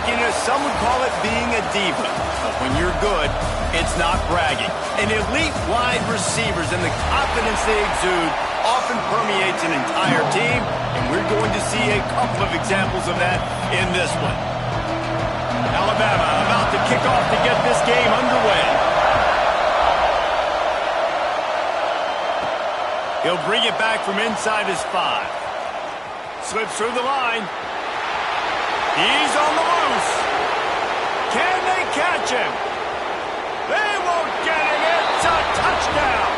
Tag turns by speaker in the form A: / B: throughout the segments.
A: cockiness, some would call it being a diva. But when you're good, it's not bragging. And elite wide receivers and the confidence they exude often permeates an entire team, and we're going to see a couple of examples of that in this one. Alabama about to kick off to get this game underway. He'll bring it back from inside his 5. Slips through the line. He's on the loose. Can they catch him? They won't get him. It's a touchdown.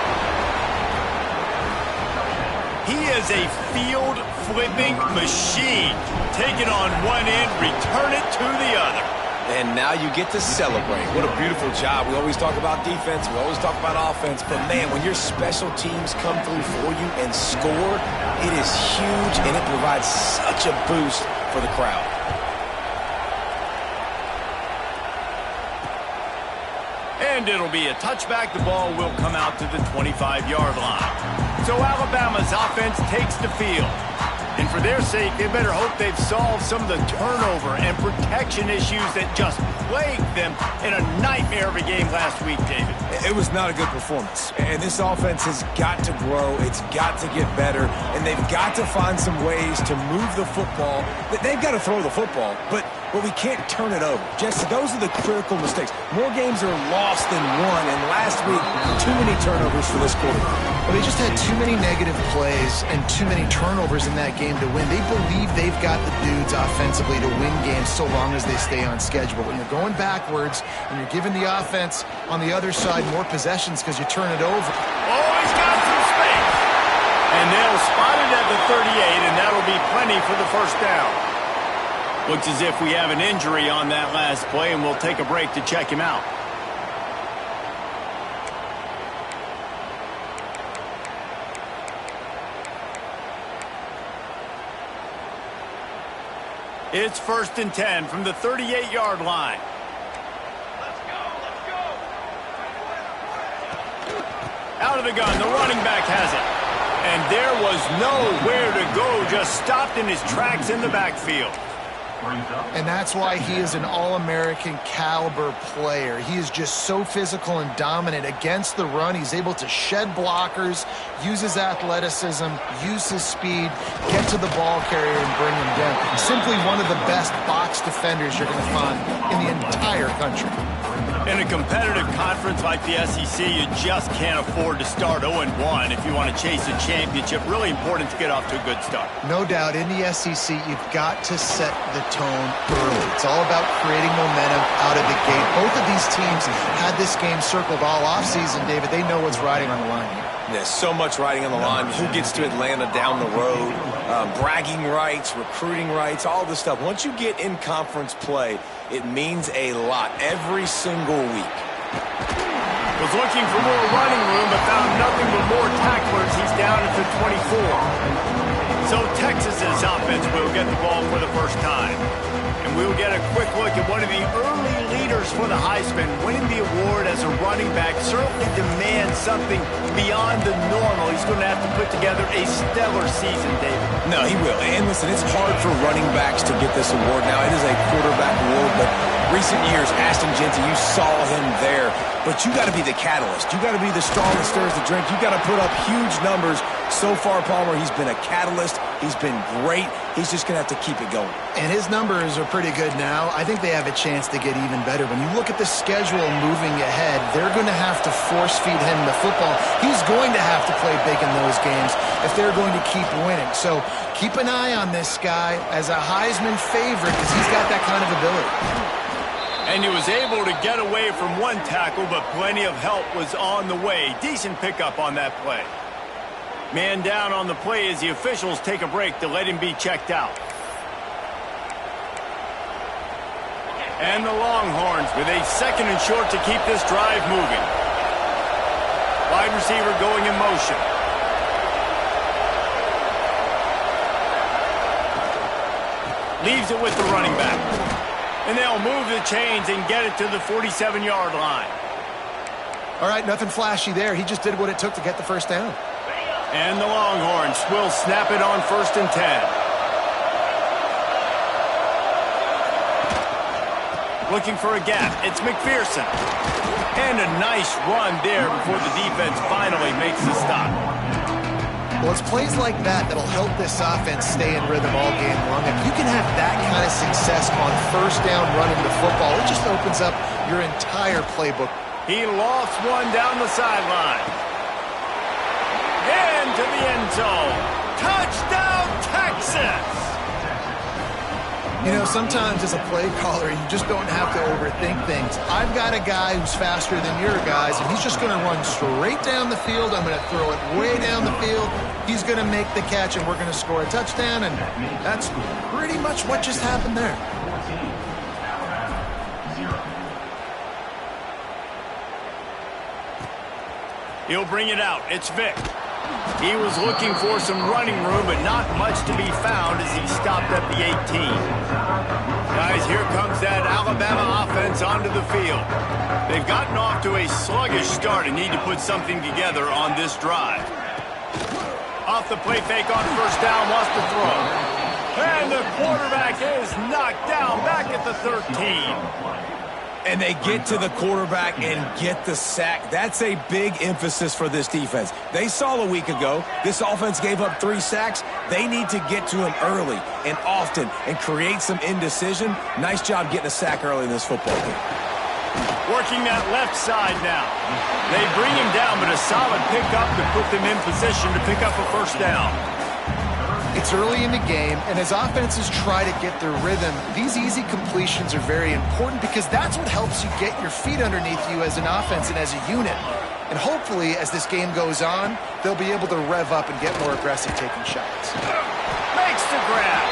A: He is a field-flipping machine. Take it on one end, return it to the other.
B: And now you get to celebrate. What a beautiful job. We always talk about defense. We always talk about offense. But, man, when your special teams come through for you and score, it is huge, and it provides such a boost for the crowd.
A: And it'll be a touchback. The ball will come out to the 25-yard line. So Alabama's offense takes the field. And for their sake, they better hope they've solved some of the turnover and protection issues that just plagued them in a nightmare of a game last week, David.
B: It was not a good performance. And this offense has got to grow. It's got to get better. And they've got to find some ways to move the football. They've got to throw the football, but we can't turn it over. Jesse, those are the critical mistakes. More games are lost than won. And last week, too many turnovers for this quarterback.
C: Well, they just had too many negative plays and too many turnovers in that game to win. They believe they've got the dudes offensively to win games so long as they stay on schedule. When you're going backwards and you're giving the offense on the other side more possessions because you turn it over.
A: Oh, he's got some space. And they'll spot it at the 38, and that'll be plenty for the first down. Looks as if we have an injury on that last play, and we'll take a break to check him out. It's 1st and 10 from the 38-yard line. Let's go. Out of the gun, the running back has it. And there was nowhere to go, just stopped in his tracks in the backfield.
C: And that's why he is an All-American caliber player. He is just so physical and dominant against the run. He's able to shed blockers, use his athleticism, use his speed, get to the ball carrier and bring him down. Simply one of the best box defenders you're going to find in the entire country.
A: In a competitive conference like the SEC, you just can't afford to start 0-1 if you want to chase a championship. Really important to get off to a good start.
C: No doubt, in the SEC, you've got to set the tone early. It's all about creating momentum out of the gate. Both of these teams had this game circled all offseason, David. They know what's riding on the line here.
B: There's so much riding on the line. Who gets to Atlanta down the road? Bragging rights, recruiting rights, all this stuff. Once you get in conference play, it means a lot every single week.
A: Was looking for more running room, but found nothing but more tacklers. He's down at the 24. So Texas's offense will get the ball for the first time. And we'll get a quick look at one of the early leaders for the Heisman. Winning the award as a running back certainly demands something beyond the normal. He's going to have to put together a stellar season, David.
B: No, he will. And listen, it's hard for running backs to get this award. Now, it is a quarterback award, but recent years, Ashton Jeanty, you saw him there. But you got to be the catalyst. You got to be the straw that stirs the drink. You got to put up huge numbers. So far, Palmer, he's been a catalyst. He's been great. He's just going to have to keep it going.
C: And his numbers are pretty good now. I think they have a chance to get even better. When you look at the schedule moving ahead, they're going to have to force-feed him the football. He's going to have to play big in those games if they're going to keep winning. So keep an eye on this guy as a Heisman favorite because he's got that kind of ability.
A: And he was able to get away from one tackle, but plenty of help was on the way. Decent pickup on that play. Man down on the play as the officials take a break to let him be checked out. And the Longhorns with a 2nd and short to keep this drive moving. Wide receiver going in motion. Leaves it with the running back. And they'll move the chains and get it to the 47-yard line.
C: All right, nothing flashy there. He just did what it took to get the first down.
A: And the Longhorns will snap it on 1st and 10. Looking for a gap. It's McPherson. And a nice run there before the defense finally makes the stop.
C: Well, it's plays like that that'll help this offense stay in rhythm all game long. If you can have that kind of success on first down running the football, it just opens up your entire playbook.
A: He lost one down the sideline. Into the end zone. Touchdown, Texas!
C: You know, sometimes as a play caller, you just don't have to overthink things. I've got a guy who's faster than your guys, and he's just going to run straight down the field. I'm going to throw it way down the field. He's going to make the catch, and we're going to score a touchdown, and that's pretty much what just happened there.
A: He'll bring it out. It's Vick. He was looking for some running room, but not much to be found as he stopped at the 18. Guys, here comes that Alabama offense onto the field. They've gotten off to a sluggish start and need to put something together on this drive. Off the play fake on first down, wants to throw. And the quarterback is knocked down back at the 13.
B: And they get to the quarterback and get the sack. That's a big emphasis for this defense. They saw a week ago, this offense gave up 3 sacks. They need to get to him early and often and create some indecision. Nice job getting a sack early in this football game.
A: Working that left side now. They bring him down, but a solid pickup to put them in position to pick up a first down.
C: It's early in the game, and as offenses try to get their rhythm, these easy completions are very important because that's what helps you get your feet underneath you as an offense and as a unit. And hopefully, as this game goes on, they'll be able to rev up and get more aggressive taking shots.
A: Makes the grab.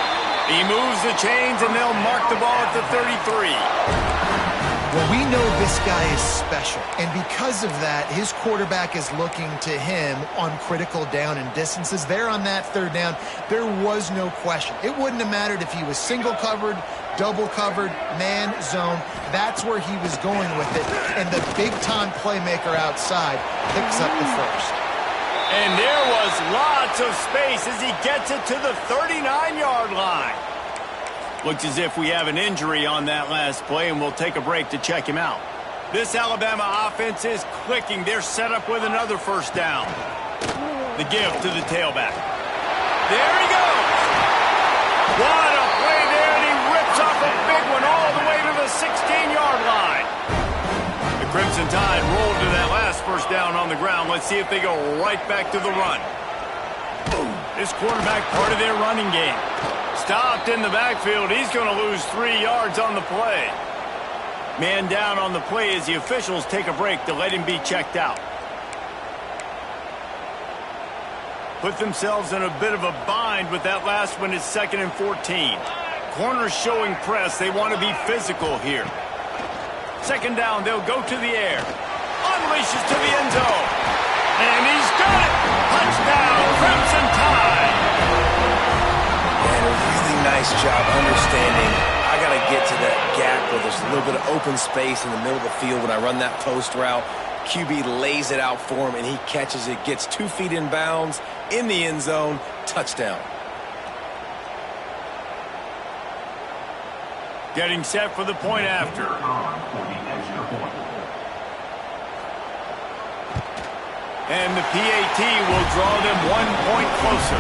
A: He moves the chains, and they'll mark the ball at the 33.
C: Well, we know this guy is special, and because of that, his quarterback is looking to him on critical down and distances. There on that third down, there was no question. It wouldn't have mattered if he was single covered, double covered, man, zone. That's where he was going with it, and the big-time playmaker outside picks up the first.
A: And there was lots of space as he gets it to the 39-yard line. Looks as if we have an injury on that last play, and we'll take a break to check him out. This Alabama offense is clicking. They're set up with another first down. The give to the tailback. There he goes. What a play there, and he rips off a big one all the way to the 16-yard line. The Crimson Tide rolled to that last first down on the ground. Let's see if they go right back to the run. This quarterback part of their running game. Stopped in the backfield. He's going to lose 3 yards on the play. Man down on the play as the officials take a break to let him be checked out. Put themselves in a bit of a bind with that last one. It's 2nd and 14. Corners showing press. They want to be physical here. 2nd down. They'll go to the air. Unleashes to the end zone. And he's got it. Touchdown, Crimson Tide.
B: And a really nice job understanding I got to get to that gap where there's a little bit of open space in the middle of the field when I run that post route. QB lays it out for him, and he catches it, gets 2 feet in bounds in the end zone. Touchdown.
A: Getting set for the point after. And the PAT will draw them 1 point closer.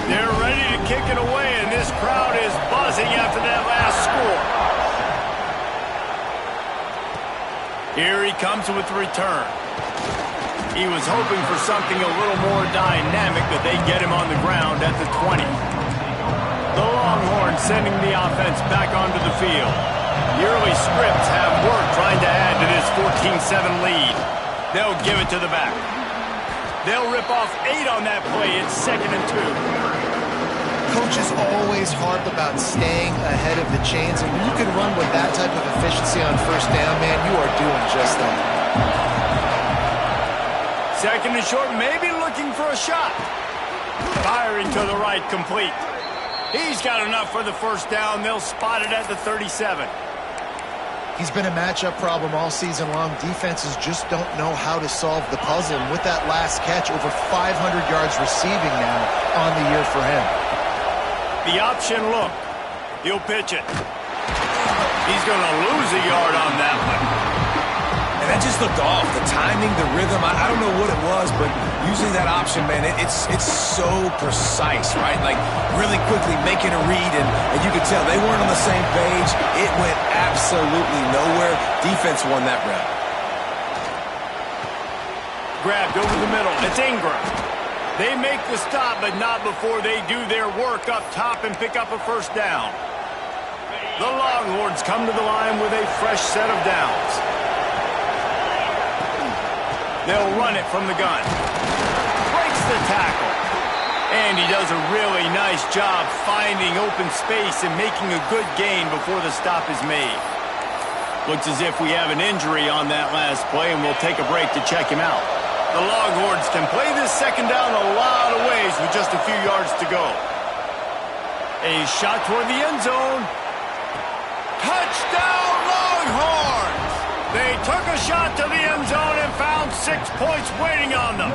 A: They're ready to kick it away, and this crowd is buzzing after that last score. Here he comes with the return. He was hoping for something a little more dynamic, but they get him on the ground at the 20. The Longhorns sending the offense back onto the field. The early scripts have work trying to add to this 14-7 lead. They'll give it to the back. They'll rip off 8 on that play. It's 2nd and 2.
C: Coaches always harp about staying ahead of the chains, and when you can run with that type of efficiency on first down, man, you are doing just that.
A: 2nd and short, maybe looking for a shot. Firing to the right, complete. He's got enough for the first down. They'll spot it at the 37.
C: He's been a matchup problem all season long. Defenses just don't know how to solve the puzzle. And with that last catch, over 500 yards receiving now on the year for him.
A: The option look. He'll pitch it. He's going to lose a yard on that one.
B: And that just looked off. The timing, the rhythm, I don't know what it was, but usually that option, man, it's so precise, right? Like really quickly making a read, and you could tell they weren't on the same page. It went absolutely nowhere. Defense won that round.
A: Grabbed over the middle. It's Ingram. They make the stop, but not before they do their work up top and pick up a first down. The Longhorns come to the line with a fresh set of downs. They'll run it from the gun. Breaks the tackle. And he does a really nice job finding open space and making a good gain before the stop is made. Looks as if we have an injury on that last play, and we'll take a break to check him out. The Longhorns can play this second down a lot of ways with just a few yards to go. A shot toward the end zone. Touchdown, Longhorns! They took a shot to the end zone and found 6 points waiting on them.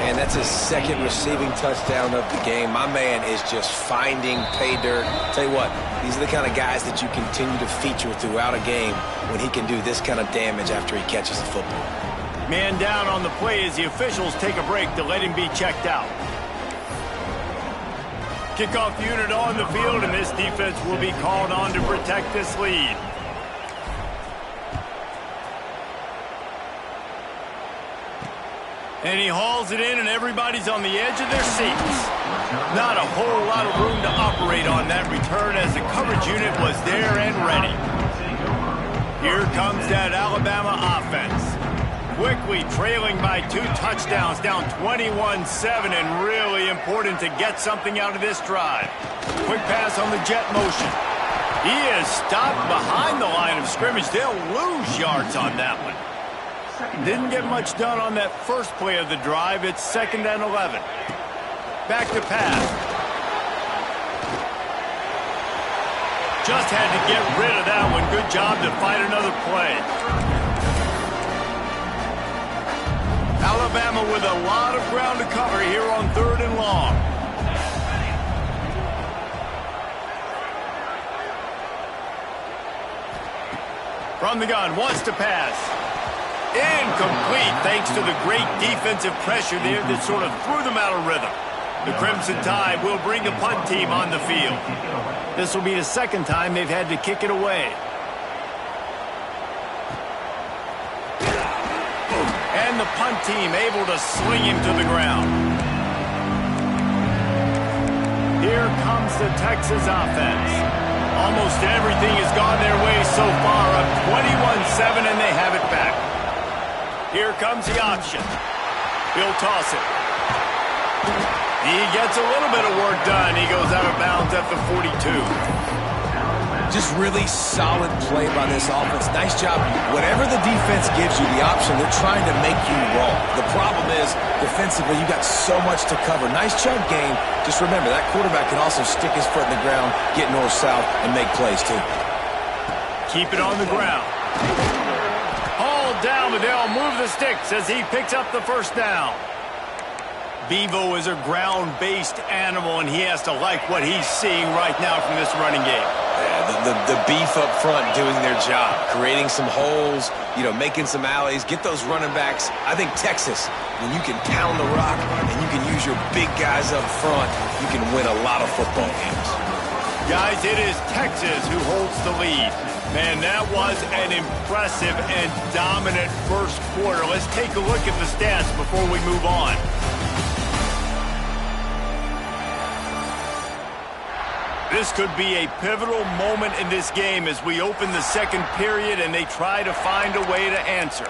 B: And that's his second receiving touchdown of the game. My man is just finding pay dirt. Tell you what, these are the kind of guys that you continue to feature throughout a game when he can do this kind of damage after he catches the football.
A: Man down on the play as the officials take a break to let him be checked out. Kickoff unit on the field, and this defense will be called on to protect this lead. And he hauls it in, and everybody's on the edge of their seats. Not a whole lot of room to operate on that return as the coverage unit was there and ready. Here comes that Alabama offense. Quickly trailing by 2 touchdowns, down 21-7, and really important to get something out of this drive. Quick pass on the jet motion. He is stopped behind the line of scrimmage. They'll lose yards on that one. Didn't get much done on that first play of the drive. It's 2nd and 11. Back to pass. Just had to get rid of that one. Good job to find another play. Alabama with a lot of ground to cover here on 3rd and long. From the gun, wants to pass. Incomplete, thanks to the great defensive pressure there that sort of threw them out of rhythm. The Crimson Tide will bring the punt team on the field. This will be the 2nd time they've had to kick it away. And the punt team able to sling him to the ground. Here comes the Texas offense. Almost everything has gone their way so far, up 21-7, and they have it back. Here comes the option. He'll toss it. He gets a little bit of work done. He goes out of bounds at the 42.
B: Just really solid play by this offense. Nice job. Whatever the defense gives you the option, they're trying to make you roll. The problem is, defensively, you got so much to cover. Nice chunk game. Just remember, that quarterback can also stick his foot in the ground, get north-south, and make plays, too.
A: Keep it on the ground. Hauled down, but they'll move the sticks as he picks up the first down. Bevo is a ground-based animal, and he has to like what he's seeing right now from this running game.
B: The beef up front doing their job, creating some holes, making some alleys, get those running backs. I think Texas, when you can pound the rock and you can use your big guys up front, you can win a lot of football games.
A: Guys, it is Texas who holds the lead. Man, that was an impressive and dominant first quarter. Let's take a look at the stats before we move on. This could be a pivotal moment in this game as we open the second period and they try to find a way to answer.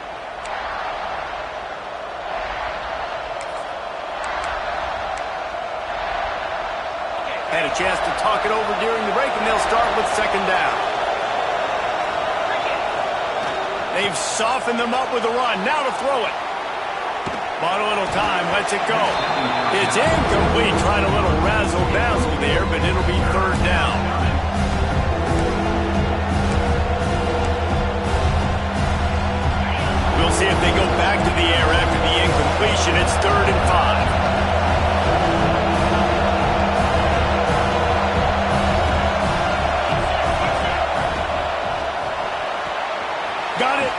A: Had a chance to talk it over during the break, and they'll start with 2nd down. They've softened them up with a run. Now to throw it. Bought a little time, lets it go. It's incomplete, trying a little razzle-dazzle there, but it'll be 3rd down. We'll see if they go back to the air after the incompletion. It's 3rd and 5.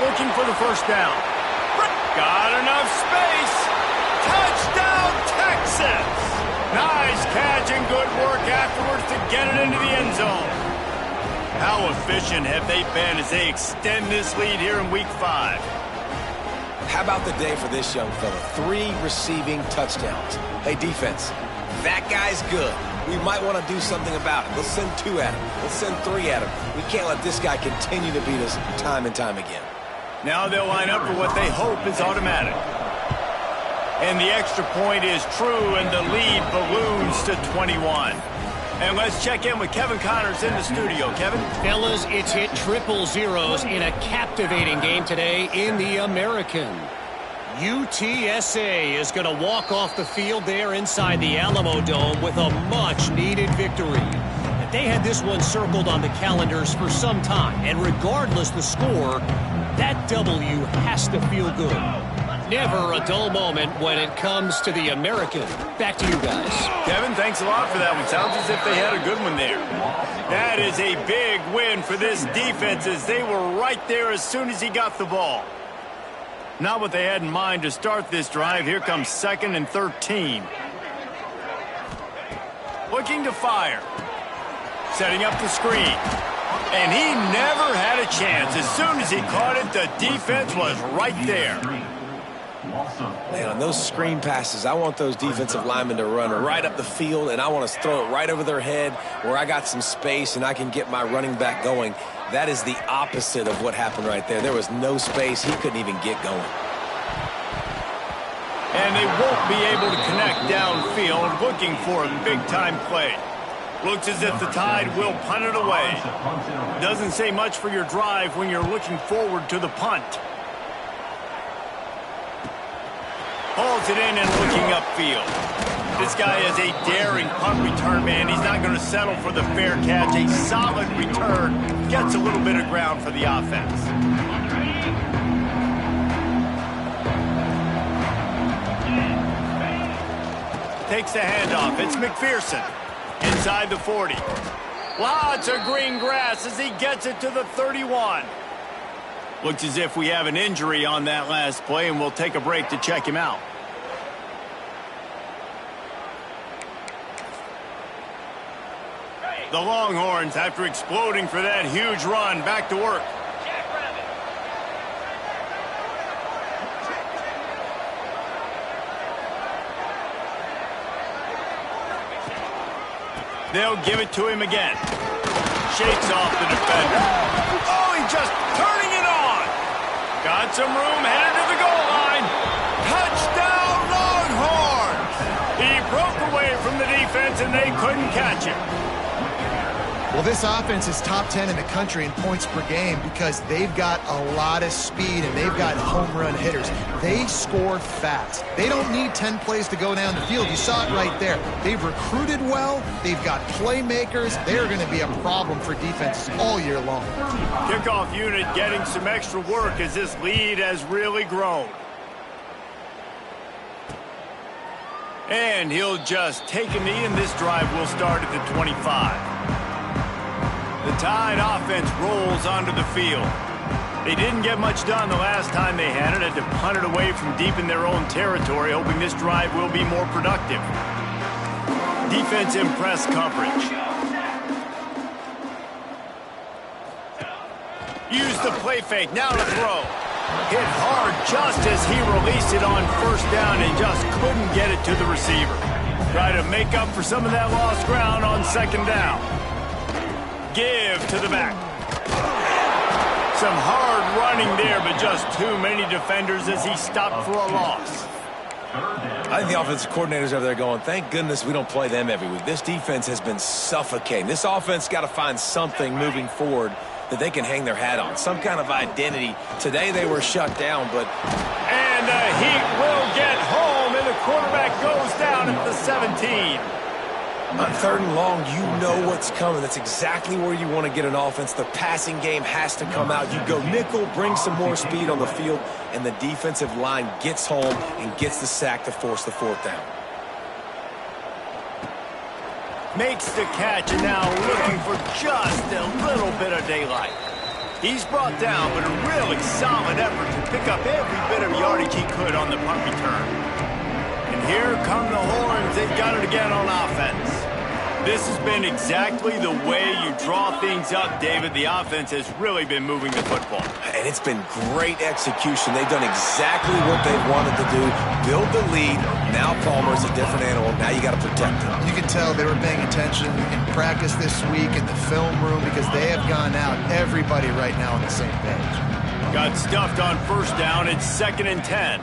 A: looking for the first down. Got enough space. Touchdown, Texas! Nice catch and good work afterwards to get it into the end zone. How efficient have they been as they extend this lead here in Week 5?
B: How about the day for this young fella? 3 receiving touchdowns. Hey, defense, that guy's good. We might want to do something about it. Let's send 2 at him. Let's send 3 at him. We can't let this guy continue to beat us time and time again.
A: Now they'll line up for what they hope is automatic. And the extra point is true, and the lead balloons to 21. And let's check in with Kevin Connors in the studio. Kevin?
D: Fellas, it's hit triple zeros in a captivating game today in the American. UTSA is going to walk off the field there inside the Alamo Dome with a much-needed victory. They had this one circled on the calendars for some time, and regardless the score, that W has to feel good. Never a dull moment when it comes to the American. Back to you guys.
A: Kevin, thanks a lot for that one. Sounds as if they had a good one there. That is a big win for this defense as they were right there as soon as he got the ball. Not what they had in mind to start this drive. Here comes 2nd and 13. Looking to fire. Setting up the screen. And he never had a chance. As soon as he caught it, the defense was right there.
B: Man, on those screen passes, I want those defensive linemen to run right up the field, and I want to throw it right over their head where I got some space and I can get my running back going. That is the opposite of what happened right there. There was no space. He couldn't even get going.
A: And they won't be able to connect downfield, looking for a big-time play. Looks as if the Tide will punt it away. Doesn't say much for your drive when you're looking forward to the punt. Hauls it in and looking upfield. This guy is a daring punt return man. He's not going to settle for the fair catch. A solid return. Gets a little bit of ground for the offense. Takes the handoff. It's McPherson. Inside the 40. Lots of green grass as he gets it to the 31. Looks as if we have an injury on that last play, and we'll take a break to check him out. The Longhorns, after exploding for that huge run, back to work. They'll give it to him again. Shakes off the defender. Oh, he just turning it on. Got some room, headed to the goal line. Touchdown, Longhorns! He broke away from the defense, and they couldn't catch him.
C: Well, this offense is top 10 in the country in points per game because they've got a lot of speed and they've got home run hitters. They score fast. They don't need 10 plays to go down the field. You saw it right there. They've recruited well. They've got playmakers. They're going to be a problem for defenses all year long.
A: Kickoff unit getting some extra work as this lead has really grown. And he'll just take a knee, and this drive will start at the 25. The Tide offense rolls onto the field. They didn't get much done the last time they had it. Had to punt it away from deep in their own territory, hoping this drive will be more productive. Defense in press coverage. Use the play fake. Now to throw. Hit hard just as he released it on first down and just couldn't get it to the receiver. Try to make up for some of that lost ground on second down. Give to the back. Some hard running there, but just too many defenders as he stopped for a loss.
B: I think the offensive coordinators over there going, thank goodness we don't play them every week. This defense has been suffocating. This offense got to find something moving forward that they can hang their hat on, some kind of identity. Today they were shut down, but...
A: And the Heat will get home, and the quarterback goes down at the 17.
B: On 3rd and long, you know what's coming. That's exactly where you want to get an offense. The passing game has to come out. You go nickel, bring some more speed on the field, and the defensive line gets home and gets the sack to force the 4th down.
A: Makes the catch, and now looking for just a little bit of daylight. He's brought down, but a really solid effort to pick up every bit of yardage he could on the punt return. And here come the horns. They've got it again on offense. This has been exactly the way you draw things up, David. The offense has really been moving the football.
B: And it's been great execution. They've done exactly what they've wanted to do. Build the lead. Now Palmer's a different animal. Now you got to protect him.
C: You can tell they were paying attention in practice this week in the film room because they have gone out, everybody right now on the same page.
A: Got stuffed on first down. It's 2nd and 10.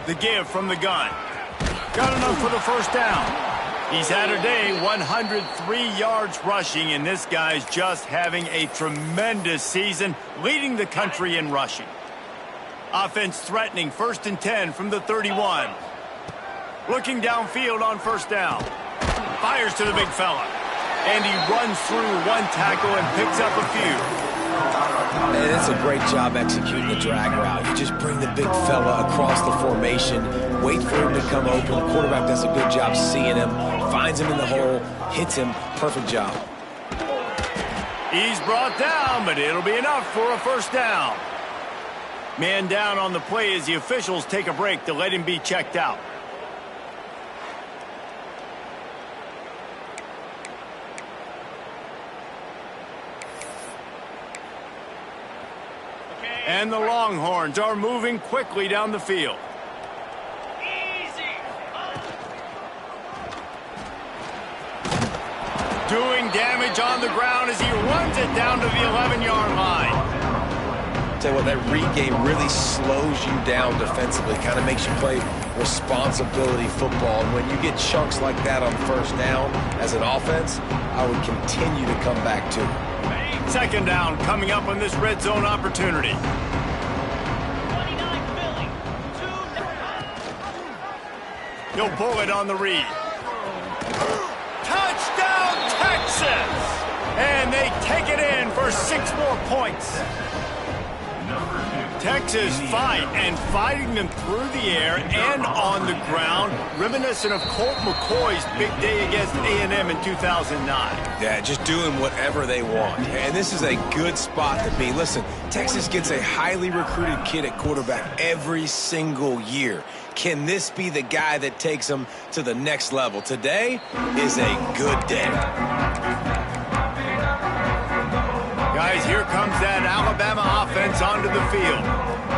A: The give from the gun. Got enough for the first down. He's had a day, 103 yards rushing, and this guy's just having a tremendous season, leading the country in rushing. Offense threatening, 1st and 10 from the 31. Looking downfield on first down. Fires to the big fella. And he runs through one tackle and picks up a few.
B: And it's a great job executing the drag route. You just bring the big fella across the formation, wait for him to come open. The quarterback does a good job seeing him, finds him in the hole, hits him. Perfect job.
A: He's brought down, but it'll be enough for a first down. Man down on the play as the officials take a break to let him be checked out. And the Longhorns are moving quickly down the field. Doing damage on the ground as he runs it down to the 11-yard line.
B: Tell you what, that read game really slows you down defensively, kind of makes you play responsibility football. And when you get chunks like that on first down as an offense, I would continue to come back to it.
A: 2nd down coming up on this red zone opportunity. He'll pull it on the read. Touchdown, Texas! And they take it in for 6 more points. Texas fighting them through the air and on the ground, reminiscent of Colt McCoy's big day against A&M in 2009.
B: Yeah, just doing whatever they want. And this is a good spot to be. Listen, Texas gets a highly recruited kid at quarterback every single year. Can this be the guy that takes them to the next level? Today is a good day.
A: Guys, here comes that Alabama offense onto the field.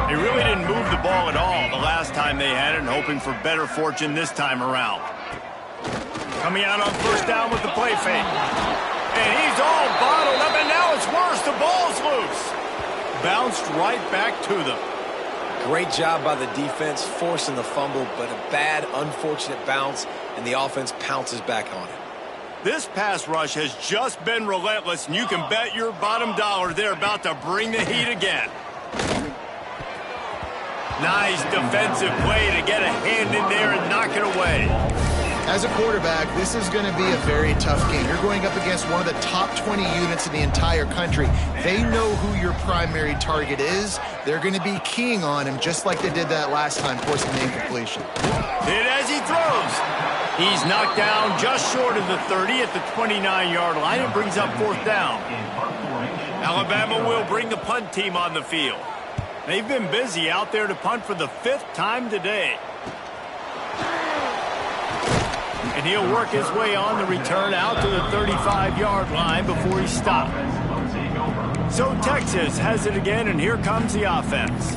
A: They really didn't move the ball at all the last time they had it, and hoping for better fortune this time around. Coming out on first down with the play fake. And he's all bottled up, and now it's worse. The ball's loose. Bounced right back to them.
B: Great job by the defense forcing the fumble, but a bad, unfortunate bounce, and the offense pounces back on it.
A: This pass rush has just been relentless, and you can bet your bottom dollar they're about to bring the heat again. Nice defensive play to get a hand in there and knock it away.
C: As a quarterback, this is going to be a very tough game. You're going up against one of the top 20 units in the entire country. They know who your primary target is. They're going to be keying on him just like they did that last time, forcing the incompletion.
A: Hit as he throws. He's knocked down just short of the 30 at the 29-yard line and brings up 4th down. Alabama will bring the punt team on the field. They've been busy out there to punt for the 5th time today. And he'll work his way on the return out to the 35-yard line before he stopped. So Texas has it again, and here comes the offense.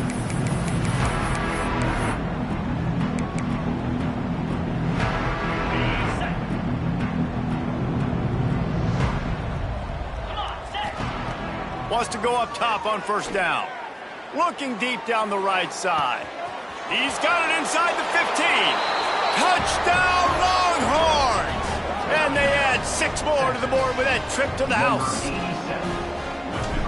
A: Wants to go up top on first down. Looking deep down the right side. He's got it inside the 15. Touchdown, Longhorns! And they add 6 more to the board with that trip to the house.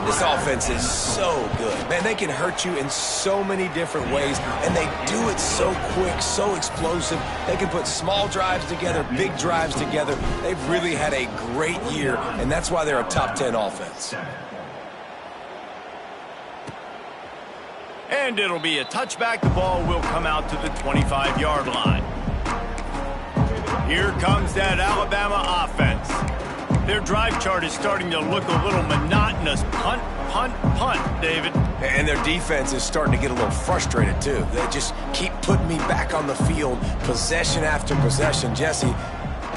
B: This offense is so good. Man, they can hurt you in so many different ways, and they do it so quick, so explosive. They can put small drives together, big drives together. They've really had a great year, and that's why they're a top 10 offense.
A: And it'll be a touchback. The ball will come out to the 25-yard line. Here comes that Alabama offense. Their drive chart is starting to look a little monotonous. Punt, punt, punt, David.
B: And their defense is starting to get a little frustrated, too. They just keep putting me back on the field, possession after possession. Jesse,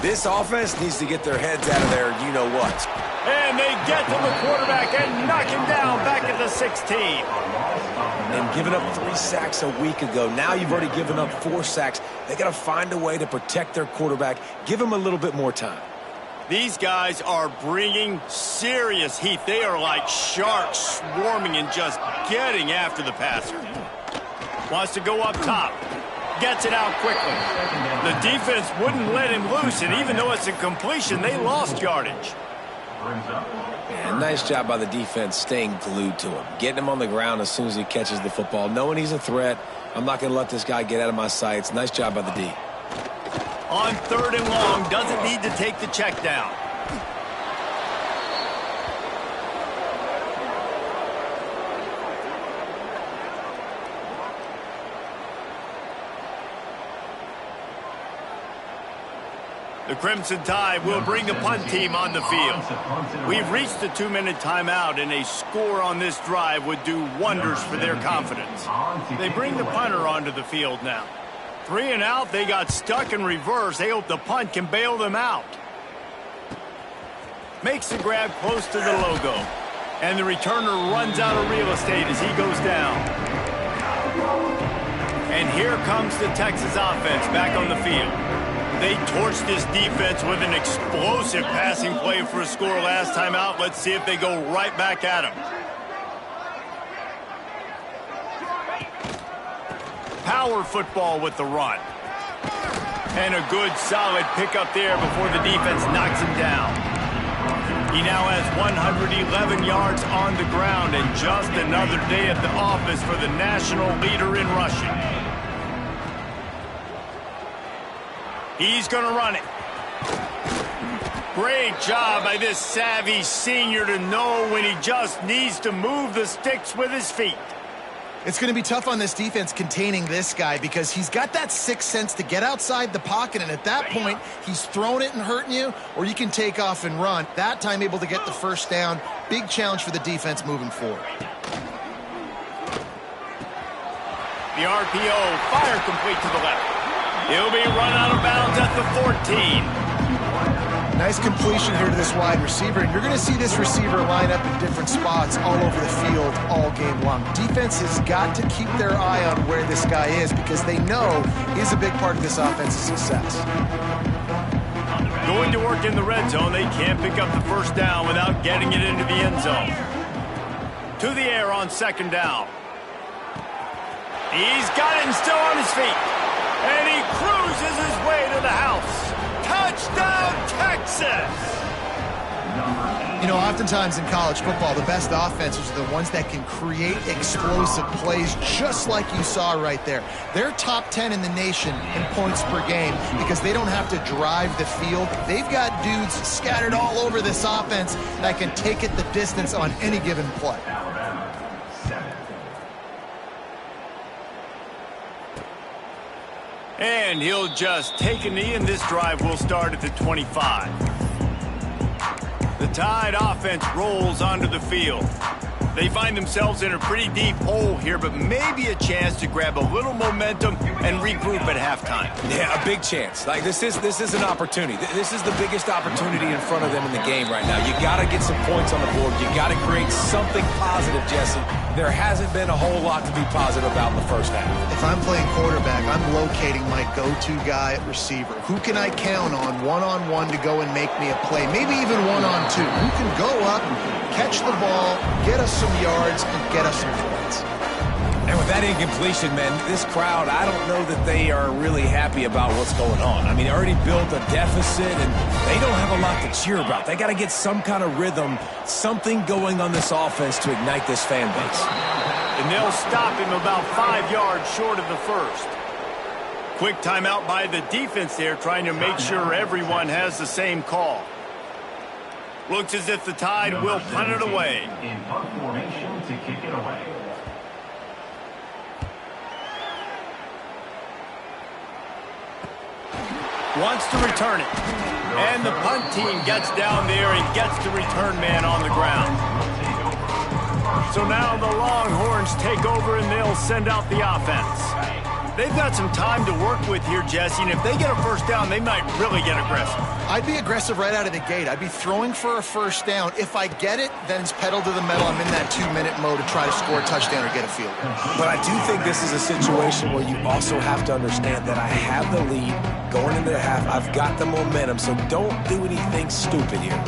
B: this offense needs to get their heads out of there, you-know-what.
A: And they get to the quarterback and knock him down back at the 16.
B: And giving up 3 sacks a week ago. Now you've already given up 4 sacks. They got to find a way to protect their quarterback. Give him a little bit more time.
A: These guys are bringing serious heat. They are like sharks swarming and just getting after the passer. Wants to go up top. Gets it out quickly. The defense wouldn't let him loose, and even though it's a completion, they lost yardage.
B: Yeah, nice job by the defense staying glued to him. Getting him on the ground as soon as he catches the football. Knowing he's a threat, I'm not going to let this guy get out of my sights. Nice job by the D.
A: On 3rd and long, doesn't need to take the check down. The Crimson Tide will bring the punt team on the field. We've reached the 2-minute timeout, and a score on this drive would do wonders for their confidence. They bring the punter onto the field now. 3 and out, they got stuck in reverse. They hope the punt can bail them out. Makes the grab close to the logo. And the returner runs out of real estate as he goes down. And here comes the Texas offense back on the field. They torched this defense with an explosive passing play for a score last time out. Let's see if they go right back at him. Power football with the run. And a good solid pickup there before the defense knocks him down. He now has 111 yards on the ground and just another day at the office for the national leader in rushing. He's going to run it. Great job by this savvy senior to know when he just needs to move the sticks with his feet.
C: It's going to be tough on this defense containing this guy because he's got that sixth sense to get outside the pocket, and at that point, he's throwing it and hurting you, or you can take off and run. That time able to get the first down. Big challenge for the defense moving forward.
A: The RPO, fire complete to the left. He'll be run out of bounds at the 14.
C: Nice completion here to this wide receiver, and you're going to see this receiver line up in different spots all over the field all game long. Defense has got to keep their eye on where this guy is because they know he's a big part of this offense's success.
A: Going to work in the red zone, they can't pick up the first down without getting it into the end zone. To the air on second down. He's got it and still on his feet. And he cruises his way to the house. Touchdown, Texas!
C: You know, oftentimes in college football, the best offenses are the ones that can create explosive plays just like you saw right there. They're top 10 in the nation in points per game because they don't have to drive the field. They've got dudes scattered all over this offense that can take it the distance on any given play.
A: And he'll just take a knee, and this drive will start at the 25. The Tide offense rolls onto the field. They find themselves in a pretty deep hole here, but maybe a chance to grab a little momentum and regroup at halftime.
B: Yeah, a big chance. Like this is an opportunity. This is the biggest opportunity in front of them in the game right now. You got to get some points on the board. You got to create something positive, Jesse. There hasn't been a whole lot to be positive about in the first half.
C: If I'm playing quarterback, I'm locating my go-to guy at receiver. Who can I count on one-on-one to go and make me a play? Maybe even one-on-two. Who can go up, catch the ball, get us some yards, and get us some points?
B: And with that incompletion, man, this crowd, I don't know that they are really happy about what's going on. I mean, they already built a deficit, and they don't have a lot to cheer about. They got to get some kind of rhythm, something going on this offense to ignite this fan base.
A: And they'll stop him about 5 yards short of the first. Quick timeout by the defense there, trying to make sure everyone has the same call. Looks as if the Tide will punt it away.
E: In punt formation to kick it away.
A: Wants to return it. And the punt team gets down there and gets the return man on the ground. So now the Longhorns take over and they'll send out the offense. They've got some time to work with here, Jesse, and if they get a first down, they might really get aggressive.
C: I'd be aggressive right out of the gate. I'd be throwing for a first down. If I get it, then it's pedal to the metal. I'm in that 2-minute mode to try to score a touchdown or get a field goal.
B: But I do think this is a situation where you also have to understand that I have the lead going into the half. I've got the momentum, so don't do anything stupid here.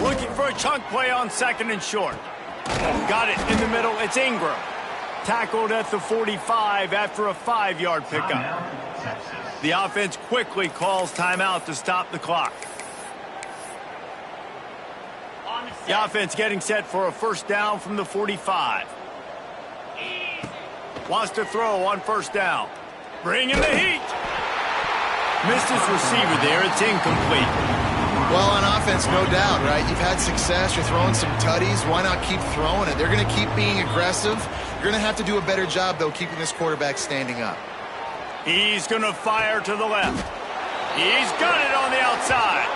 A: Looking for a chunk play on 2nd and short. Got it in the middle. It's Ingram. Tackled at the 45 after a 5-yard pickup. The offense quickly calls timeout to stop the clock. The offense getting set for a first down from the 45. Wants to throw on first down. Bring in the heat. Missed his receiver there. It's incomplete.
C: Well, on offense, no doubt, right? You've had success. You're throwing some tutties. Why not keep throwing it? They're going to keep being aggressive. You're going to have to do a better job, though, keeping this quarterback standing up.
A: He's going to fire to the left. He's got it on the outside.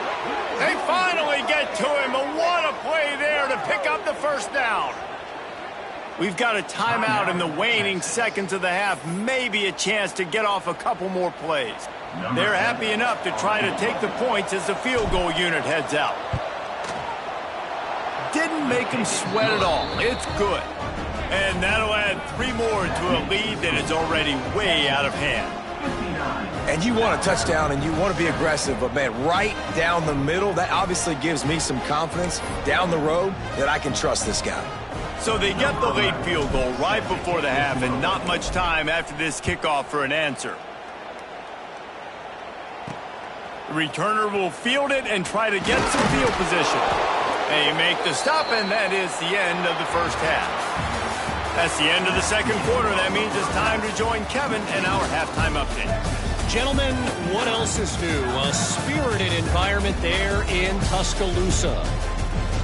A: They finally get to him. And what a play there to pick up the first down. We've got a timeout in the waning seconds of the half. Maybe a chance to get off a couple more plays. They're happy enough to try to take the points as the field goal unit heads out. Didn't make him sweat at all. It's good. And that'll add 3 more to a lead that is already way out of hand.
B: And you want a touchdown and you want to be aggressive, but, man, right down the middle, that obviously gives me some confidence down the road that I can trust this guy.
A: So they get the late field goal right before the half and not much time after this kickoff for an answer. The returner will field it and try to get some field position. They make the stop, and that is the end of the first half. That's the end of the second quarter. That means it's time to join Kevin in our halftime update.
D: Gentlemen, what else is new? A spirited environment there in Tuscaloosa.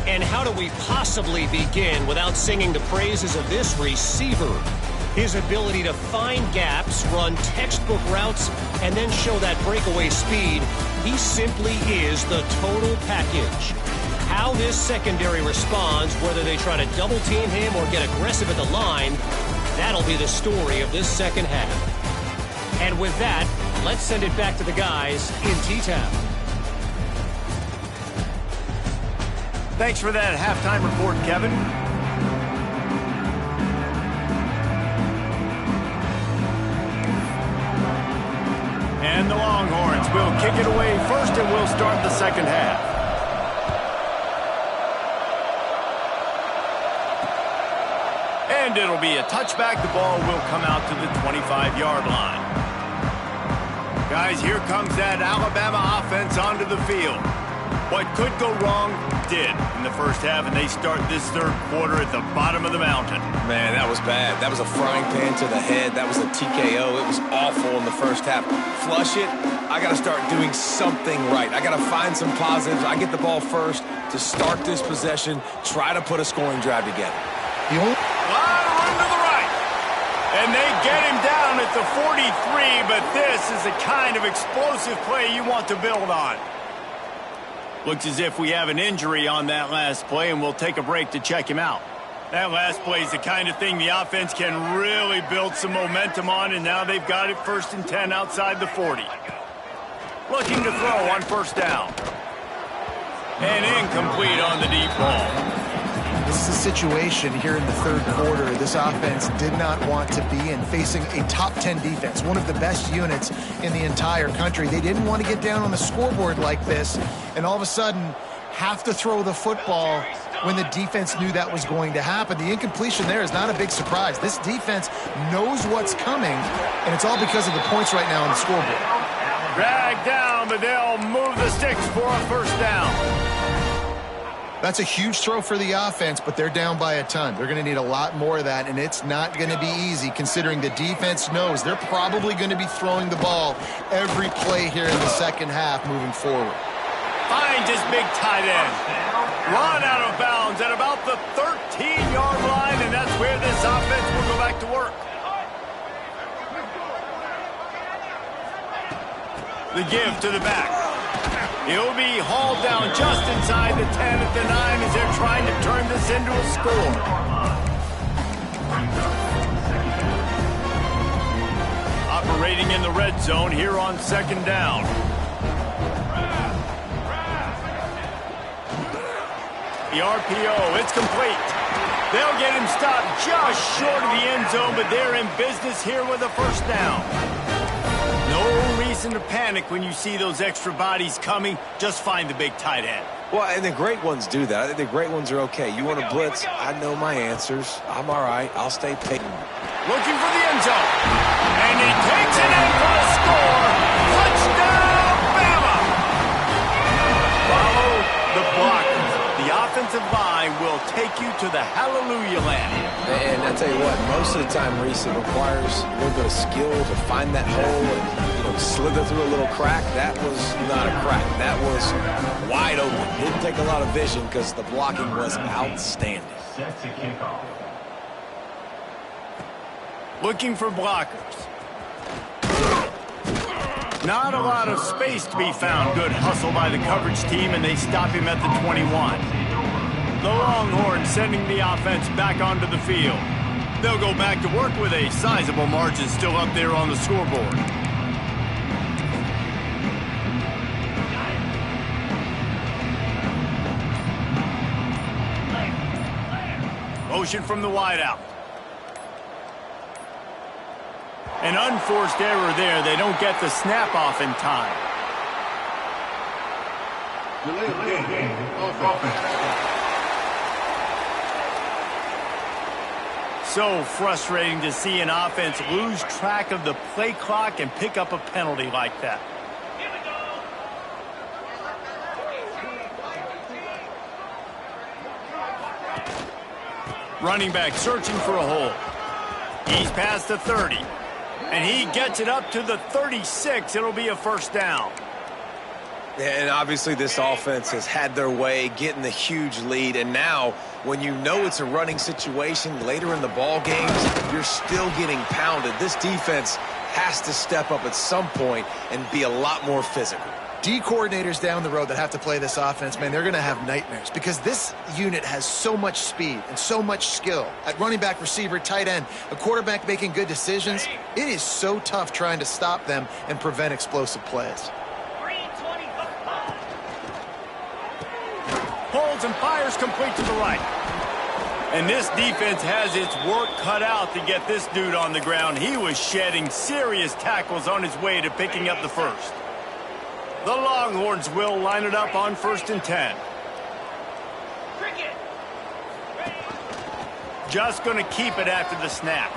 D: And how do we possibly begin without singing the praises of this receiver? His ability to find gaps, run textbook routes, and then show that breakaway speed. He simply is the total package. How this secondary responds, whether they try to double team him or get aggressive at the line, that'll be the story of this second half. And with that, let's send it back to the guys in T-Town.
A: Thanks for that halftime report, Kevin. And the Longhorns will kick it away first, and we'll start the second half. And it'll be a touchback. The ball will come out to the 25-yard line. Guys, here comes that Alabama offense onto the field. What could go wrong did in the first half, and they start this third quarter at the bottom of the mountain.
B: Man, that was bad. That was a frying pan to the head. That was a TKO. It was awful in the first half. Flush it. I got to start doing something right. I got to find some positives. I get the ball first to start this possession, try to put a scoring drive together.
A: A lot of room to the right. And they get him down at the 43, but this is the kind of explosive play you want to build on. Looks as if we have an injury on that last play, and we'll take a break to check him out. That last play is the kind of thing the offense can really build some momentum on, and now they've got it 1st and 10 outside the 40. Looking to throw on first down. And incomplete on the deep ball.
C: This is a situation here in the third quarter this offense did not want to be in, facing a top 10 defense, one of the best units in the entire country. They didn't want to get down on the scoreboard like this and all of a sudden have to throw the football when the defense knew that was going to happen. The incompletion there is not a big surprise. This defense knows what's coming, and it's all because of the points right now on the scoreboard.
A: Dragged down, but they'll move the sticks for a first down.
C: That's a huge throw for the offense, but they're down by a ton. They're going to need a lot more of that, and it's not going to be easy considering the defense knows they're probably going to be throwing the ball every play here in the second half moving forward.
A: Finds his big tight end. Run out of bounds at about the 13-yard line, and that's where this offense will go back to work. The give to the back. He'll be hauled down just inside the 10 at the 9 as they're trying to turn this into a score. Operating in the red zone here on 2nd down. The RPO, it's complete. They'll get him stopped just short of the end zone, but they're in business here with a first down. No reason to panic when you see those extra bodies coming. Just find the big tight end.
B: Well, and the great ones do that. I think the great ones are okay. You want to blitz? I know my answers. I'm all right. I'll stay patient.
A: Looking for the end zone. And he takes it in for a score. Touchdown, Bama! Follow the blockers. The offensive line will take you to the hallelujah land.
B: And I tell you what, most of the time, Reese, it requires a little bit of skill to find that hole and slither through a little crack. That was not a crack. That was wide open. Didn't take a lot of vision because the blocking was outstanding.
E: Set to kick off.
A: Looking for blockers. Not a lot of space to be found. Good hustle by the coverage team, and they stop him at the 21. The Longhorns sending the offense back onto the field. They'll go back to work with a sizable margin still up there on the scoreboard. Motion from the wideout. An unforced error there. They don't get the snap off in time. So frustrating to see an offense lose track of the play clock and pick up a penalty like that. Running back searching for a hole. He's past the 30. And he gets it up to the 36. It'll be a first down.
B: And obviously this offense has had their way getting the huge lead. And now when you know it's a running situation later in the ball games, you're still getting pounded. This defense has to step up at some point and be a lot more physical.
C: D coordinators down the road that have to play this offense, man, they're going to have nightmares because this unit has so much speed and so much skill. At running back, receiver, tight end, a quarterback making good decisions, it is so tough trying to stop them and prevent explosive plays.
A: Holds and fires complete to the right. And this defense has its work cut out to get this dude on the ground. He was shedding serious tackles on his way to picking up the first. The Longhorns will line it up on 1st and 10. Just going to keep it after the snap.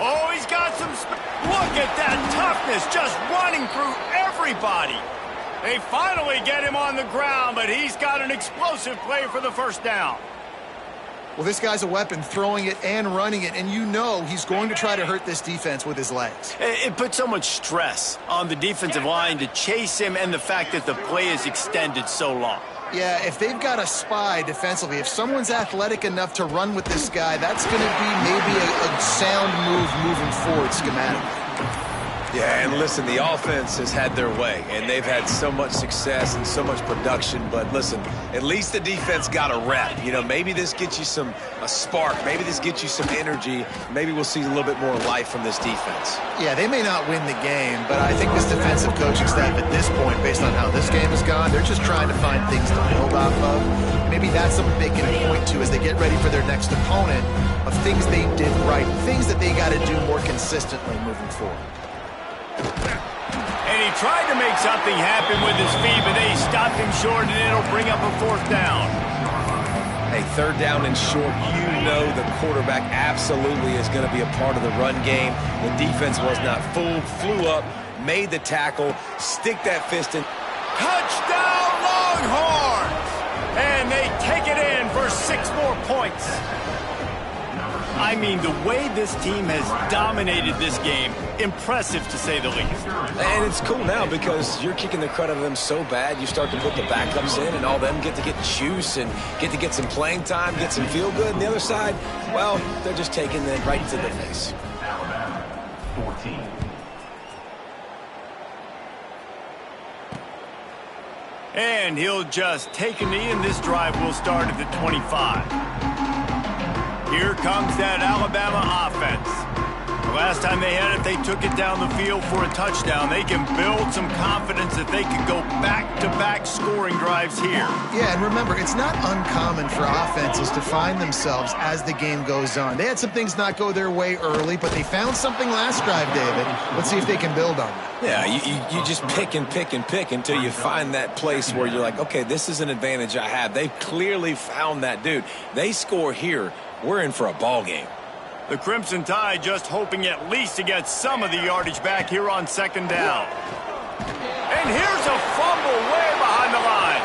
A: Oh, he's got some... Look at that toughness, just running through everybody. They finally get him on the ground, but he's got an explosive play for the first down.
C: Well, this guy's a weapon, throwing it and running it, and you know he's going to try to hurt this defense with his legs.
A: It puts so much stress on the defensive line to chase him and the fact that the play is extended so long.
C: Yeah, if they've got a spy defensively, if someone's athletic enough to run with this guy, that's going to be maybe a sound move moving forward schematically.
B: Yeah, and listen, the offense has had their way, and they've had so much success and so much production. But listen, at least the defense got a rep. You know, maybe this gets you a spark. Maybe this gets you some energy. Maybe we'll see a little bit more life from this defense.
C: Yeah, they may not win the game, but I think this defensive coaching staff at this point, based on how this game has gone, they're just trying to find things to build off of. Maybe that's something they can point to as they get ready for their next opponent of things they did right, things that they got to do more consistently moving forward.
A: And he tried to make something happen with his feet, but they stopped him short, and it'll bring up a 4th down.
B: Hey, 3rd down and short, you know the quarterback absolutely is going to be a part of the run game. The defense was not fooled, flew up, made the tackle, stick that fist in.
A: Touchdown, Longhorns! And they take it in for 6 more points. I mean, the way this team has dominated this game, impressive to say the least.
B: And it's cool now because you're kicking the crud out of them so bad, you start to put the backups in and all them get to get juice and get to get some playing time, get some feel good. And the other side, well, they're just taking it right to the face.
E: Alabama, 14.
A: And he'll just take a knee, and this drive will start at the 25. Here comes that Alabama offense. The last time they had it, they took it down the field for a touchdown. They can build some confidence that they can go back-to-back scoring drives here.
C: Yeah, and remember, it's not uncommon for offenses to find themselves as the game goes on. They had some things not go their way early, but they found something last drive, David. Let's see if they can build on that.
B: Yeah, you just pick and pick and pick until you find that place where you're like, okay, this is an advantage I have. They've clearly found that dude. They score here, we're in for a ball game.
A: The Crimson Tide just hoping at least to get some of the yardage back here on second down. And here's a fumble way behind the line.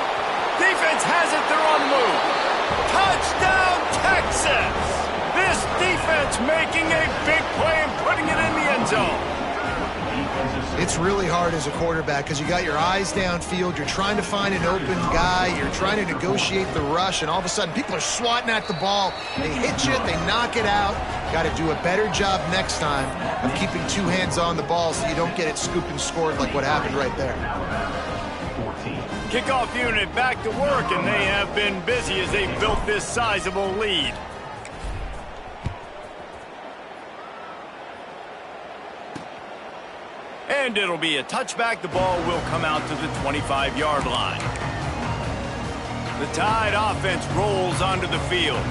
A: Defense has it, they're on the move. Touchdown, Texas! This defense making a big play and putting it in the end zone.
C: It's really hard as a quarterback because you got your eyes downfield, you're trying to find an open guy, you're trying to negotiate the rush, and all of a sudden people are swatting at the ball. They hit you, they knock it out. Got to do a better job next time of keeping two hands on the ball so you don't get it scooped and scored like what happened right there.
A: Kickoff unit back to work, and they have been busy as they built this sizable lead. And it'll be a touchback. The ball will come out to the 25-yard line. The Tide offense rolls onto the field.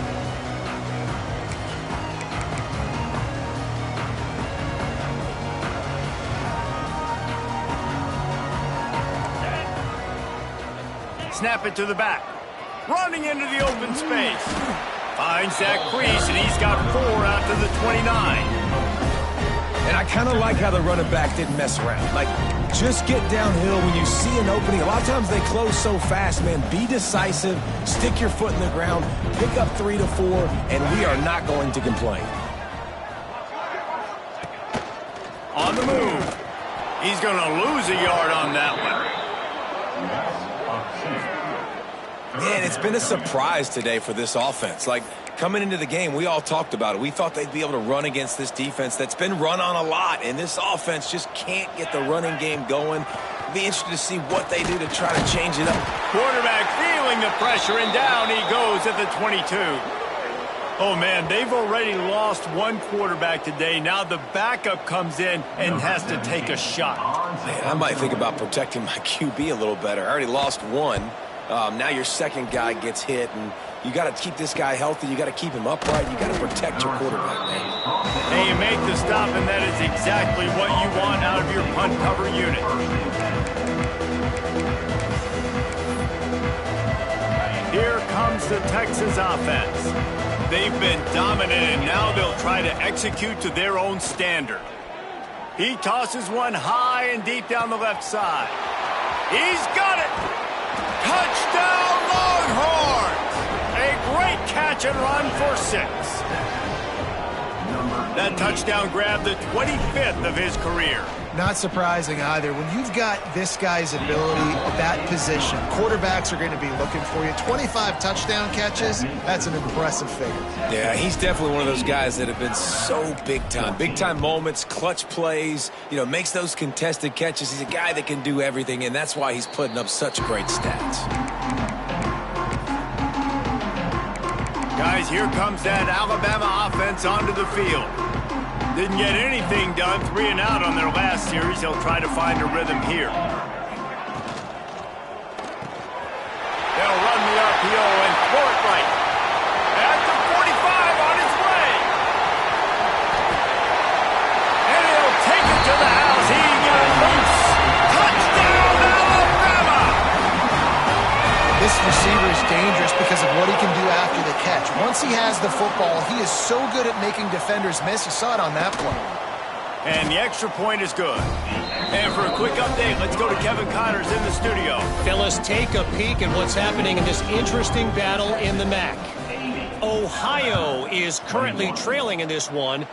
A: Snap it to the back. Running into the open space. Finds that crease, and he's got 4 out to the 29.
B: And I kind of like how the running back didn't mess around. Like, just get downhill when you see an opening. A lot of times they close so fast, man. Be decisive, stick your foot in the ground, pick up 3 to 4, and we are not going to complain.
A: On the move. He's going to lose a yard on that one.
B: Man, it's been a surprise today for this offense. Like, coming into the game, we all talked about it. We thought they'd be able to run against this defense that's been run on a lot, and this offense just can't get the running game going. Be interested to see what they do to try to change it up.
A: Quarterback feeling the pressure, and down he goes at the 22. Oh, man, they've already lost one quarterback today. Now the backup comes in and has to take a shot.
B: Man, I might think about protecting my QB a little better. I already lost one. Now your second guy gets hit, and you got to keep this guy healthy. You got to keep him upright. You got to protect your quarterback, man.
A: And you make the stop, and that is exactly what you want out of your punt cover unit. Here comes the Texas offense. They've been dominant, and now they'll try to execute to their own standard. He tosses one high and deep down the left side. He's got it! Touchdown, Longhorns! A great catch and run for 6. That touchdown grabbed the 25th of his career.
C: Not surprising either. When you've got this guy's ability at that position, quarterbacks are going to be looking for you. 25 touchdown catches, that's an impressive figure.
B: Yeah, he's definitely one of those guys that have been so big time. Big time moments, clutch plays, makes those contested catches. He's a guy that can do everything, and that's why he's putting up such great stats.
A: Guys, here comes that Alabama offense onto the field. Didn't get anything done, 3 and out on their last series. They'll try to find a rhythm here. They'll run the RPO and throw it right. At the 45 on his way. And he'll take it to the house. He got loose. Touchdown, Alabama!
C: This receiver is dangerous because of what he can do after the catch. Once he has the football, he is so good at making defenders miss. You saw it on that play.
A: And the extra point is good. And for a quick update, let's go to Kevin Connors in the studio.
D: Phyllis, take a peek at what's happening in this interesting battle in the MAC. Ohio is currently trailing in this one,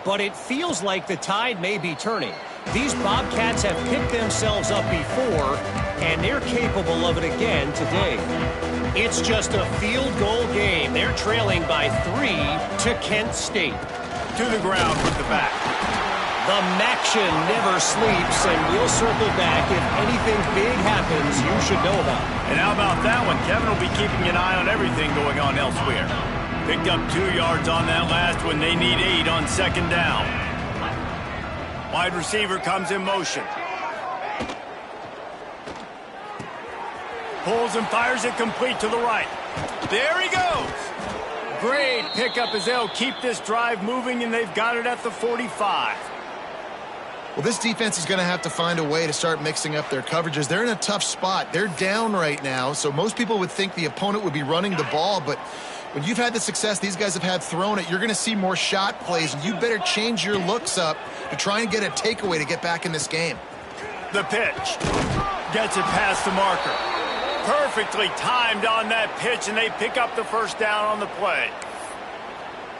D: but it feels like the tide may be turning. These Bobcats have picked themselves up before, and they're capable of it again today. It's just a field goal game. They're trailing by 3 to Kent State.
A: To the ground with the back.
D: The Maction never sleeps, and we'll circle back if anything big happens you should know about.
A: And how about that one? Kevin will be keeping an eye on everything going on elsewhere. Picked up 2 yards on that last one. They need 8 on second down. Wide receiver comes in motion. Pulls and fires it complete to the right. There he goes. Great pickup as they'll keep this drive moving, and they've got it at the 45.
C: Well, this defense is going to have to find a way to start mixing up their coverages. They're in a tough spot. They're down right now, so most people would think the opponent would be running the ball, but when you've had the success these guys have had throwing it, you're going to see more shot plays, and you better change your looks up to try and get a takeaway to get back in this game.
A: The pitch. Gets it past the marker. Perfectly timed on that pitch, and they pick up the first down on the play.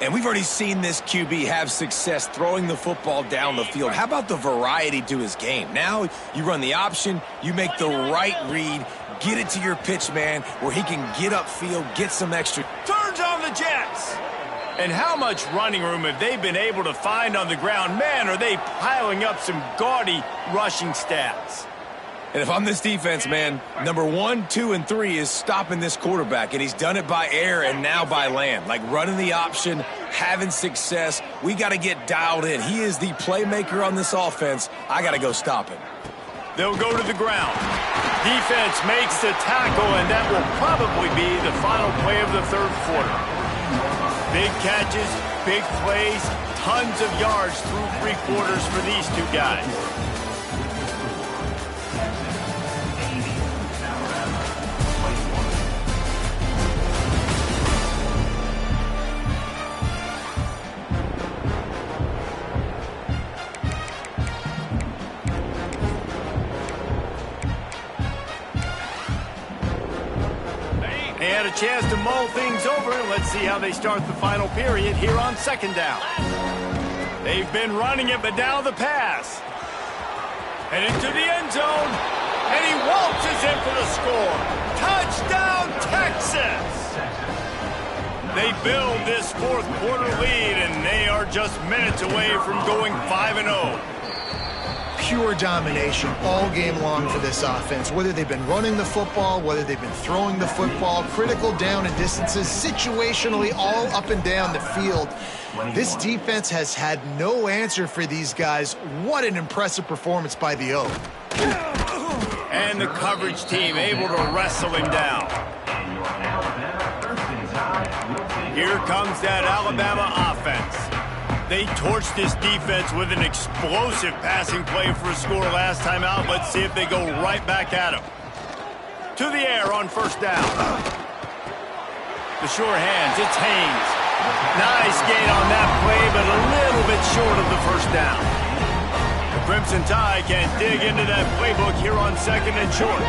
B: And we've already seen this QB have success throwing the football down the field. How about the variety to his game? Now you run the option, you make the right read, get it to your pitch man where he can get upfield, get some extra.
A: Turns on the Jets. And how much running room have they been able to find on the ground? Man, are they piling up some gaudy rushing stats.
B: And if I'm this defense, man, number 1, 2, and 3 is stopping this quarterback, and he's done it by air and now by land. Like running the option, having success. We got to get dialed in. He is the playmaker on this offense. I got to go stop him.
A: They'll go to the ground. Defense makes the tackle, and that will probably be the final play of the third quarter. Big catches, big plays, tons of yards through 3 quarters for these 2 guys. They had a chance to mull things over. Let's see how they start the final period here on second down. They've been running it, but now the pass. And into the end zone. And he waltzes in for the score. Touchdown, Texas! They build this fourth quarter lead, and they are just minutes away from going 5-0.
C: Pure domination all game long for this offense. Whether they've been running the football, whether they've been throwing the football, critical down and distances, situationally all up and down the field. This defense has had no answer for these guys. What an impressive performance by the O.
A: And the coverage team able to wrestle him down. Here comes that Alabama offense. They torched this defense with an explosive passing play for a score last time out. Let's see if they go right back at him. To the air on first down. The sure hands, it's Haynes. Nice gain on that play, but a little bit short of the first down. The Crimson Tide can dig into that playbook here on second and short.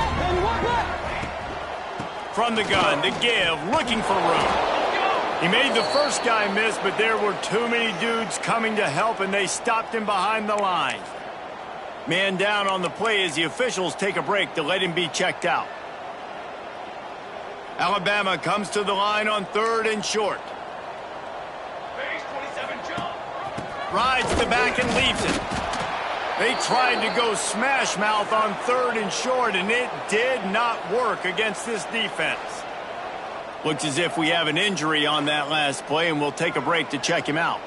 A: From the gun, the give, looking for room. He made the first guy miss, but there were too many dudes coming to help, and they stopped him behind the line. Man down on the play as the officials take a break to let him be checked out. Alabama comes to the line on third and short. Rides the back and leaves it. They tried to go smash mouth on third and short, and it did not work against this defense. Looks as if we have an injury on that last play, and we'll take a break to check him out.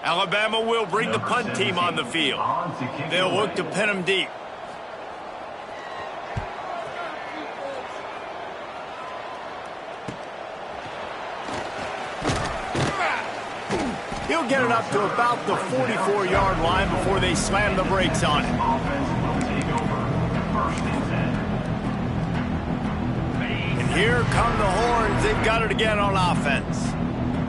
A: Alabama will bring the punt team on the field. They'll look to pin him deep. He'll get it up to about the 44-yard line before they slam the brakes on him. And here come the horns. They've got it again on offense.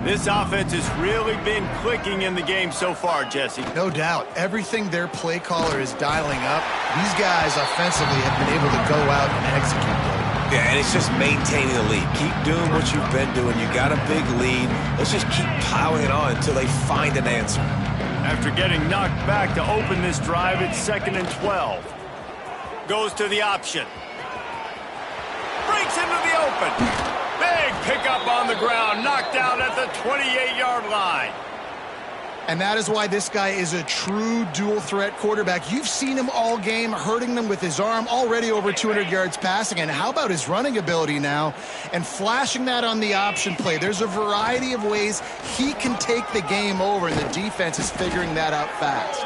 A: This offense has really been clicking in the game so far, Jesse.
C: No doubt. Everything their play caller is dialing up, these guys offensively have been able to go out and execute.
B: Yeah, and it's just maintaining the lead. Keep doing what you've been doing. You got a big lead. Let's just keep piling it on until they find an answer.
A: After getting knocked back to open this drive, it's 2nd and 12. Goes to the option. Breaks into the open. Big pickup on the ground, knocked out at the 28-yard line.
C: And that is why this guy is a true dual-threat quarterback. You've seen him all game, hurting them with his arm, already over 200 yards passing. And how about his running ability now? And flashing that on the option play. There's a variety of ways he can take the game over, and the defense is figuring that out fast.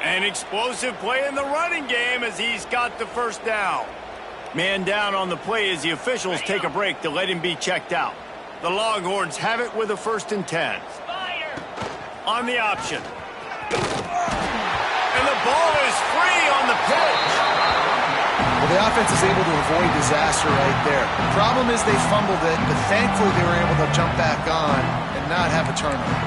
A: An explosive play in the running game as he's got the first down. Man down on the play as the officials take a break to let him be checked out. The Longhorns have it with a 1st and 10. On the option. And the ball is free on the pitch.
C: Well, the offense is able to avoid disaster right there. The problem is they fumbled it, but thankfully they were able to jump back on and not have a turnover.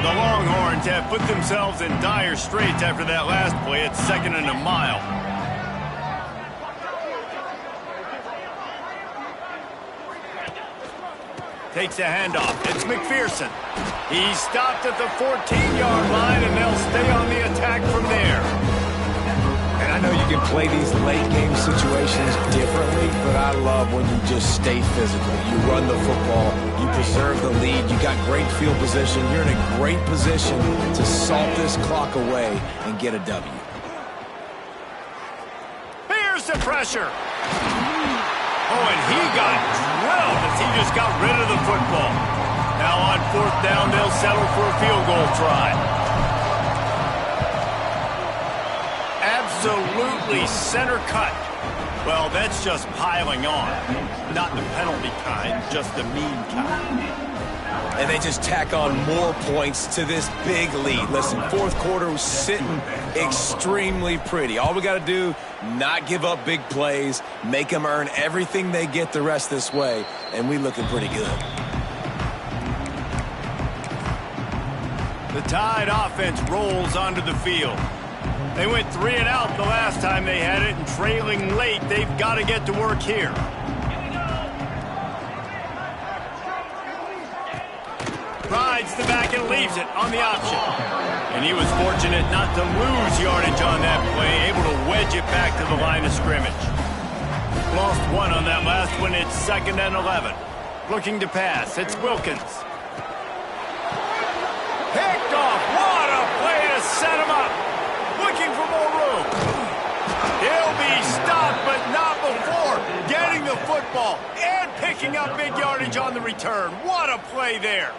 A: The Longhorns have put themselves in dire straits after that last play. It's 2nd and a mile. Takes a handoff. It's McPherson. He's stopped at the 14-yard line, and they'll stay on the attack from there.
B: And I know you can play these late-game situations differently, but I love when you just stay physical. You run the football. You preserve the lead. You got great field position. You're in a great position to salt this clock away and get a W.
A: Here's the pressure. Oh, and he got drilled as he just got rid of the football. Now on 4th down, they'll settle for a field goal try. Absolutely center cut. Well, that's just piling on. Not the penalty kind, just the mean kind.
B: And they just tack on more points to this big lead. Listen, 4th quarter was sitting extremely pretty. All we got to do, not give up big plays, make them earn everything they get the rest this way, and we looking pretty good.
A: The Tide offense rolls onto the field. They went 3 and out the last time they had it, and trailing late, they've got to get to work here. Rides the back and leaves it on the option. And he was fortunate not to lose yardage on that play, able to wedge it back to the line of scrimmage. Lost 1 on that last one. It's 2nd and 11. Looking to pass. It's Wilkins. Picked off. What a play to set him up. Looking for more room. He'll be stopped, but not before getting the football and picking up big yardage on the return. What a play there.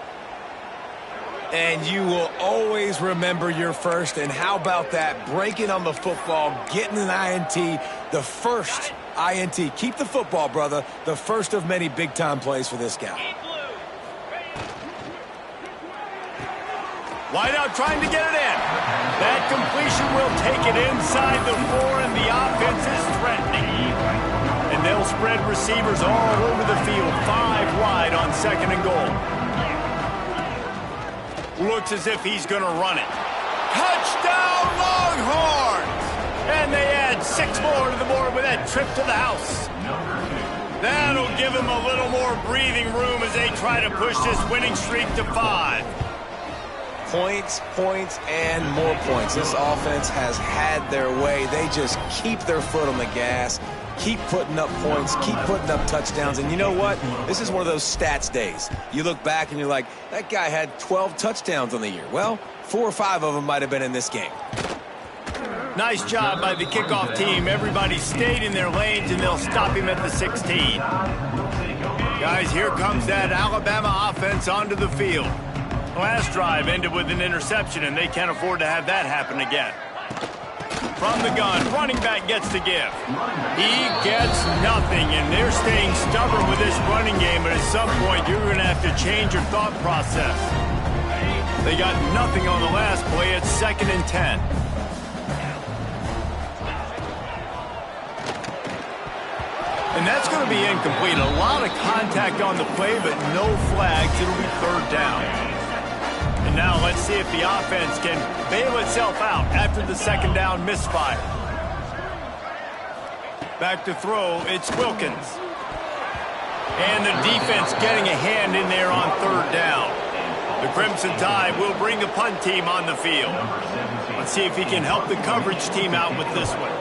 B: And you will always remember your first. And how about that? Breaking on the football, getting an INT, the first INT. Keep the football, brother. The first of many big-time plays for this guy.
A: Wideout trying to get it in. That completion will take it inside the 4, and the offense is threatening. And they'll spread receivers all over the field, 5 wide on 2nd and goal. Looks as if he's going to run it. Touchdown, Longhorns! And they add 6 more to the board with that trip to the house. That'll give them a little more breathing room as they try to push this winning streak to 5.
B: Points, points, and more points. This offense has had their way. They just keep their foot on the gas, keep putting up points, keep putting up touchdowns. And you know what? This is one of those stats days. You look back and you're like, that guy had 12 touchdowns on the year. Well, 4 or 5 of them might have been in this game.
A: Nice job by the kickoff team. Everybody stayed in their lanes, and they'll stop him at the 16. Guys, here comes that Alabama offense onto the field. Last drive ended with an interception, and they can't afford to have that happen again. From the gun, running back gets the give. He gets nothing, and they're staying stubborn with this running game, but at some point, you're going to have to change your thought process. They got nothing on the last play. It's 2nd and 10. And that's going to be incomplete. A lot of contact on the play, but no flags. It'll be 3rd down. And now let's see if the offense can bail itself out after the 2nd down misfire. Back to throw, it's Wilkins. And the defense getting a hand in there on 3rd down. The Crimson Tide will bring the punt team on the field. Let's see if he can help the coverage team out with this one.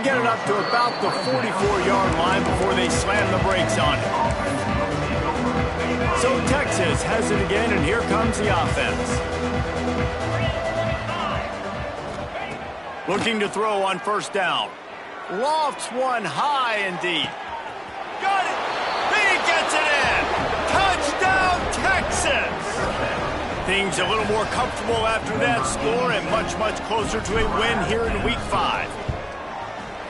A: They'll get it up to about the 44-yard line before they slam the brakes on it. So Texas has it again, and here comes the offense. Looking to throw on first down. Lofts one high and deep. Got it! He gets it in! Touchdown, Texas! Things a little more comfortable after that score and much, much closer to a win here in Week 5.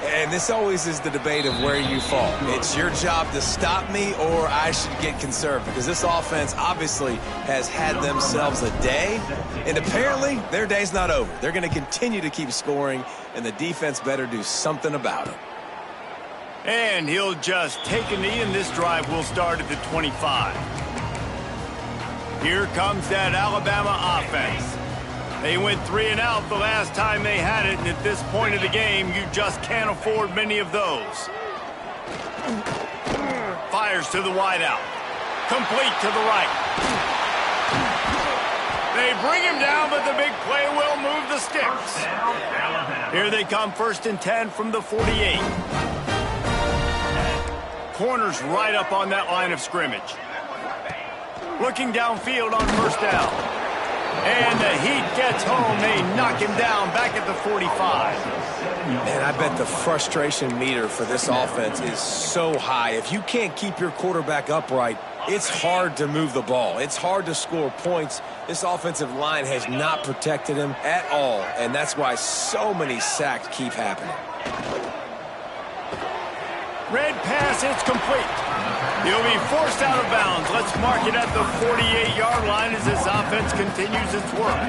B: And this always is the debate of where you fall. It's your job to stop me or I should get conserved, because this offense obviously has had themselves a day, and apparently their day's not over. They're going to continue to keep scoring, and the defense better do something about it.
A: And he'll just take a knee, and this drive will start at the 25. Here comes that Alabama offense. They went 3 and out the last time they had it, and at this point of the game, you just can't afford many of those. Fires to the wideout. Complete to the right. They bring him down, but the big play will move the sticks. Here they come, 1st and 10 from the 48. Corners right up on that line of scrimmage. Looking downfield on first down. And the Heat gets home. They knock him down back at the 45.
B: Man, I bet the frustration meter for this offense is so high. If you can't keep your quarterback upright, it's hard to move the ball. It's hard to score points. This offensive line has not protected him at all, and that's why so many sacks keep happening.
A: Red pass, it's complete. He'll be forced out of bounds. Let's mark it at the 48-yard line as this offense continues its work.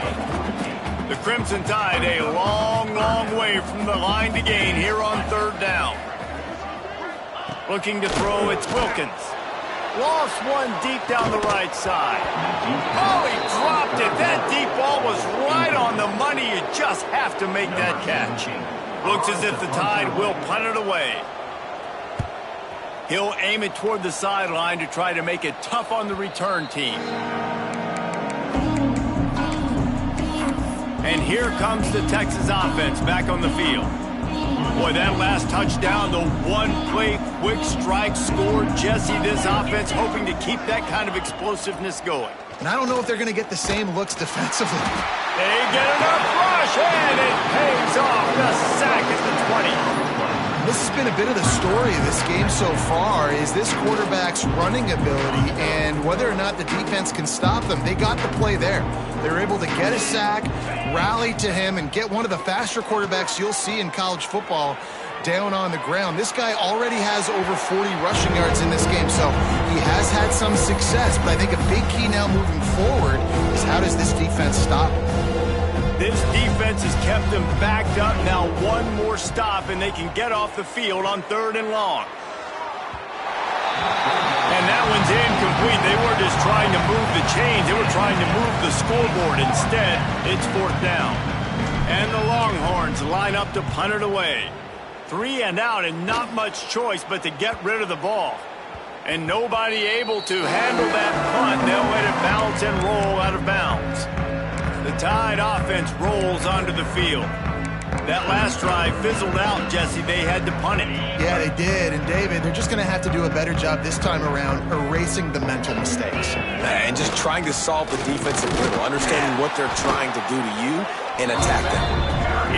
A: The Crimson Tide a long, long way from the line to gain here on 3rd down. Looking to throw, it's Wilkins. Lost one deep down the right side. Oh, he dropped it. That deep ball was right on the money. You just have to make that catch. Looks as if the Tide will punt it away. He'll aim it toward the sideline to try to make it tough on the return team. And here comes the Texas offense back on the field. Boy, that last touchdown, the one-play quick strike score. Jesse, this offense hoping to keep that kind of explosiveness going.
C: And I don't know if they're going to get the same looks defensively.
A: They get enough rush, and it pays off. The sack at the 20.
C: This has been a bit of the story of this game so far, is this quarterback's running ability and whether or not the defense can stop them. They got the play there. They were able to get a sack, rally to him, and get one of the faster quarterbacks you'll see in college football down on the ground. This guy already has over 40 rushing yards in this game, so he has had some success, but I think a big key now moving forward is how does this defense stop him?
A: This defense has kept them backed up. Now one more stop, and they can get off the field on 3rd and long. And that one's incomplete. They were just trying to move the chains. They were trying to move the scoreboard. Instead, it's 4th down. And the Longhorns line up to punt it away. 3 and out, and not much choice but to get rid of the ball. And nobody able to handle that punt. They'll let it bounce and roll out of bounds. The Tide offense rolls onto the field. That last drive fizzled out, Jesse. They had to punt it.
C: Yeah, they did. And, David, they're just going to have to do a better job this time around erasing the mental mistakes.
B: And just trying to solve the defensive riddle, understanding what they're trying to do to you and attack them.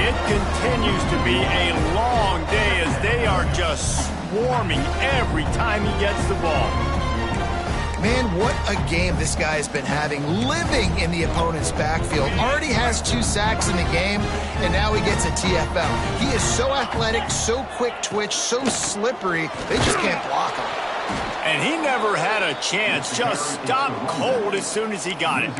A: It continues to be a long day as they are just swarming every time he gets the ball.
C: Man, what a game this guy has been having, living in the opponent's backfield. Already has 2 sacks in the game, and now he gets a TFL. He is so athletic, so quick twitch, so slippery, they just can't block him.
A: And he never had a chance, just stopped cold as soon as he got it.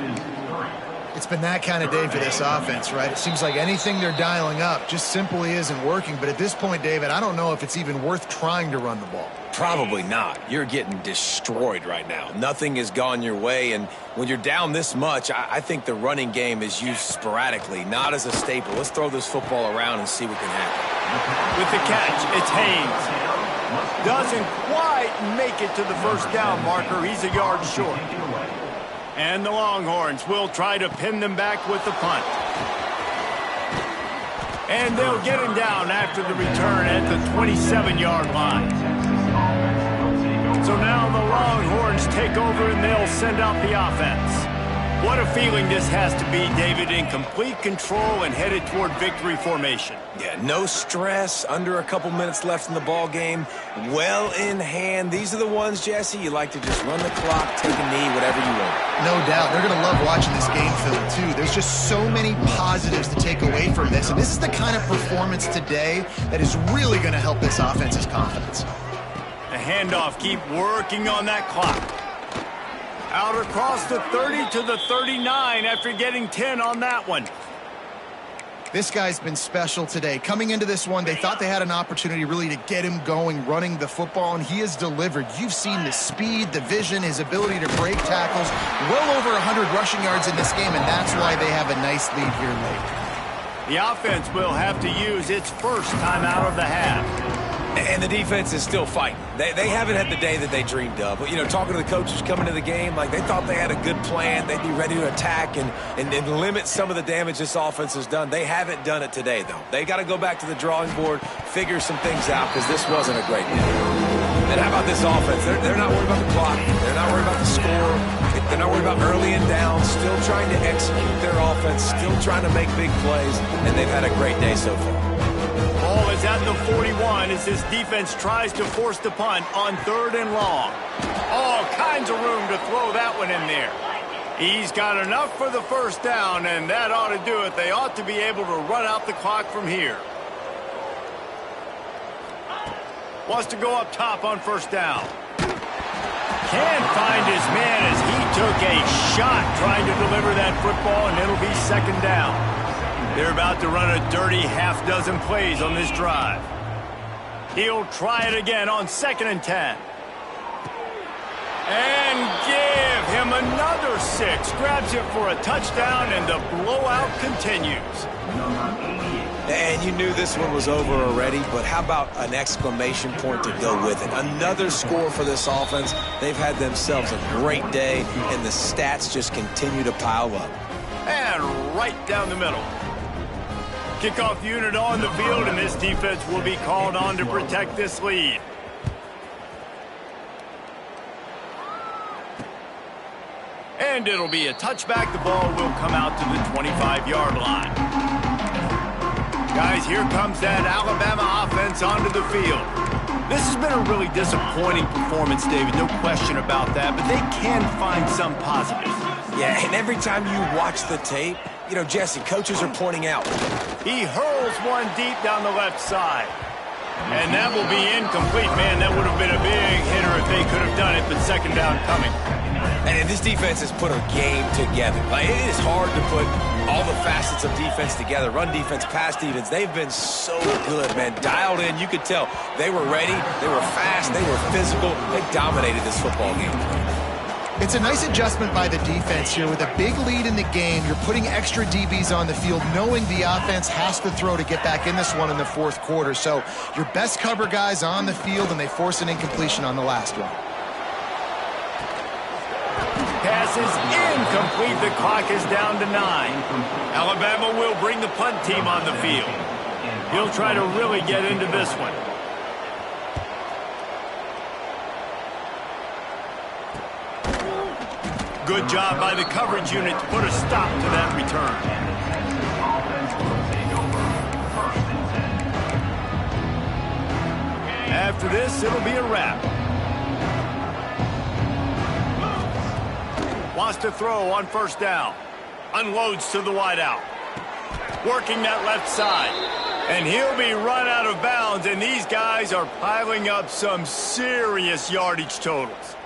C: It's been that kind of day for this offense, right? It seems like anything they're dialing up just simply isn't working. But at this point, David, I don't know if it's even worth trying to run the ball.
B: Probably not. You're getting destroyed right now. Nothing has gone your way, and when you're down this much, I think the running game is used sporadically, not as a staple. Let's throw this football around and see what can happen.
A: With the catch, it's Haynes. Doesn't quite make it to the 1st down marker. He's a yard short. And the Longhorns will try to pin them back with the punt. And they'll get him down after the return at the 27-yard line. So now the Longhorns take over and they'll send out the offense. What a feeling this has to be, David, in complete control and headed toward victory formation.
B: Yeah, no stress, under a couple minutes left in the ball game, well in hand. These are the ones, Jesse, you like to just run the clock, take a knee, whatever you want.
C: No doubt. They're going to love watching this game film, too. There's just so many positives to take away from this, and this is the kind of performance today that is really going to help this offense's confidence.
A: The handoff, keep working on that clock. Out across the 30 to the 39 after getting 10 on that one.
C: This guy's been special today. Coming into this one, they thought they had an opportunity really to get him going, running the football, and he has delivered. You've seen the speed, the vision, his ability to break tackles. Well over 100 rushing yards in this game, and that's why they have a nice lead here late.
A: The offense will have to use its first time out of the half.
B: And the defense is still fighting. They haven't had the day that they dreamed of. But, you know, talking to the coaches coming to the game, like they thought they had a good plan. They'd be ready to attack and limit some of the damage this offense has done. They haven't done it today, though. They got to go back to the drawing board, figure some things out, because this wasn't a great day. And how about this offense? They're not worried about the clock. They're not worried about the score. They're not worried about early and down. Still trying to execute their offense. Still trying to make big plays. And they've had a great day so far.
A: Ball is at the 41 as this defense tries to force the punt on 3rd and long. All kinds of room to throw that one in there. He's got enough for the first down, and that ought to do it. They ought to be able to run out the clock from here. Wants to go up top on 1st down. Can't find his man as he took a shot trying to deliver that football, and it'll be 2nd down. They're about to run a dirty half-dozen plays on this drive. He'll try it again on 2nd and 10. And give him another 6. Grabs it for a touchdown, and the blowout continues.
B: And you knew this one was over already, but how about an exclamation point to go with it? Another score for this offense. They've had themselves a great day, and the stats just continue to pile up.
A: And right down the middle. Kickoff unit on the field, and this defense will be called on to protect this lead. And it'll be a touchback. The ball will come out to the 25-yard line. Guys, here comes that Alabama offense onto the field. This has been a really disappointing performance, David, no question about that, but they can find some positives.
B: Yeah, and every time you watch the tape, you know, Jesse, coaches are pointing out.
A: He hurls one deep down the left side. And that will be incomplete. Man, that would have been a big hitter if they could have done it, but 2nd down coming.
B: And this defense has put a game together. Like, it is hard to put all the facets of defense together. Run defense, pass defense. They've been so good, man. Dialed in. You could tell they were ready. They were fast. They were physical. They dominated this football game.
C: It's a nice adjustment by the defense here. With a big lead in the game, you're putting extra DBs on the field, knowing the offense has to throw to get back in this one in the 4th quarter. So your best cover guys on the field, and they force an incompletion on the last one.
A: Pass is incomplete. The clock is down to 9. Alabama will bring the punt team on the field. He'll try to really get into this one. Good job by the coverage unit to put a stop to that return. After this, it'll be a wrap. Wants to throw on 1st down. Unloads to the wideout. Working that left side. And he'll be run out of bounds, and these guys are piling up some serious yardage totals.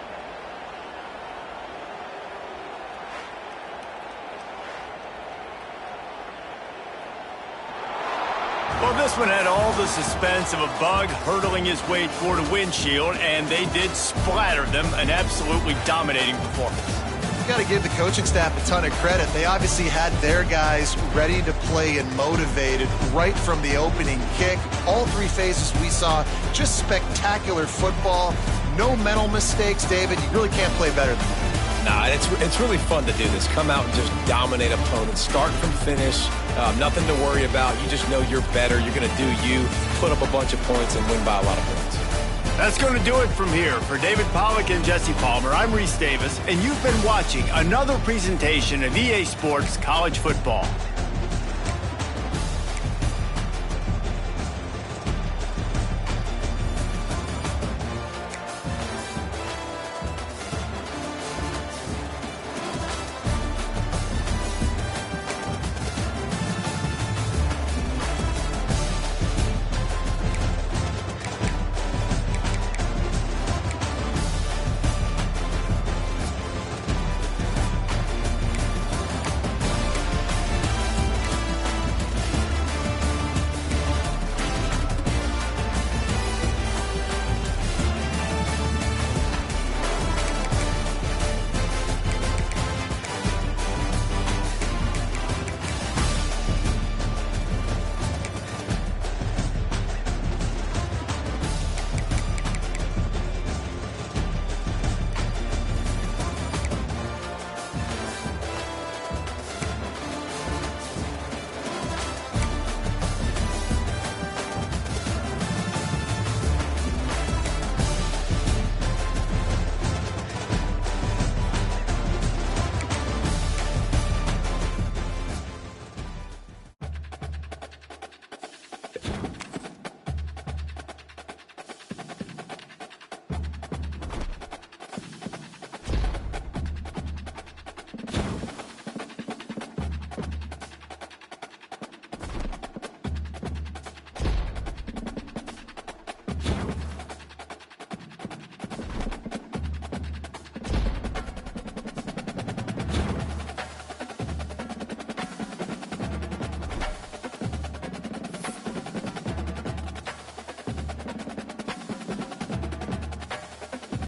A: Well, this one had all the suspense of a bug hurtling his way toward a windshield, and they did splatter them. An absolutely dominating performance.
C: You got to give the coaching staff a ton of credit. They obviously had their guys ready to play and motivated right from the opening kick. All 3 phases we saw, just spectacular football. No mental mistakes, David. You really can't play better than that.
B: Nah, it's really fun to do this. Come out and just dominate opponents. Start from finish. Nothing to worry about. You just know you're better. You're going to do you, put up a bunch of points, and win by a lot of points.
A: That's going to do it from here. For David Pollack and Jesse Palmer, I'm Reese Davis, and you've been watching another presentation of EA Sports College Football.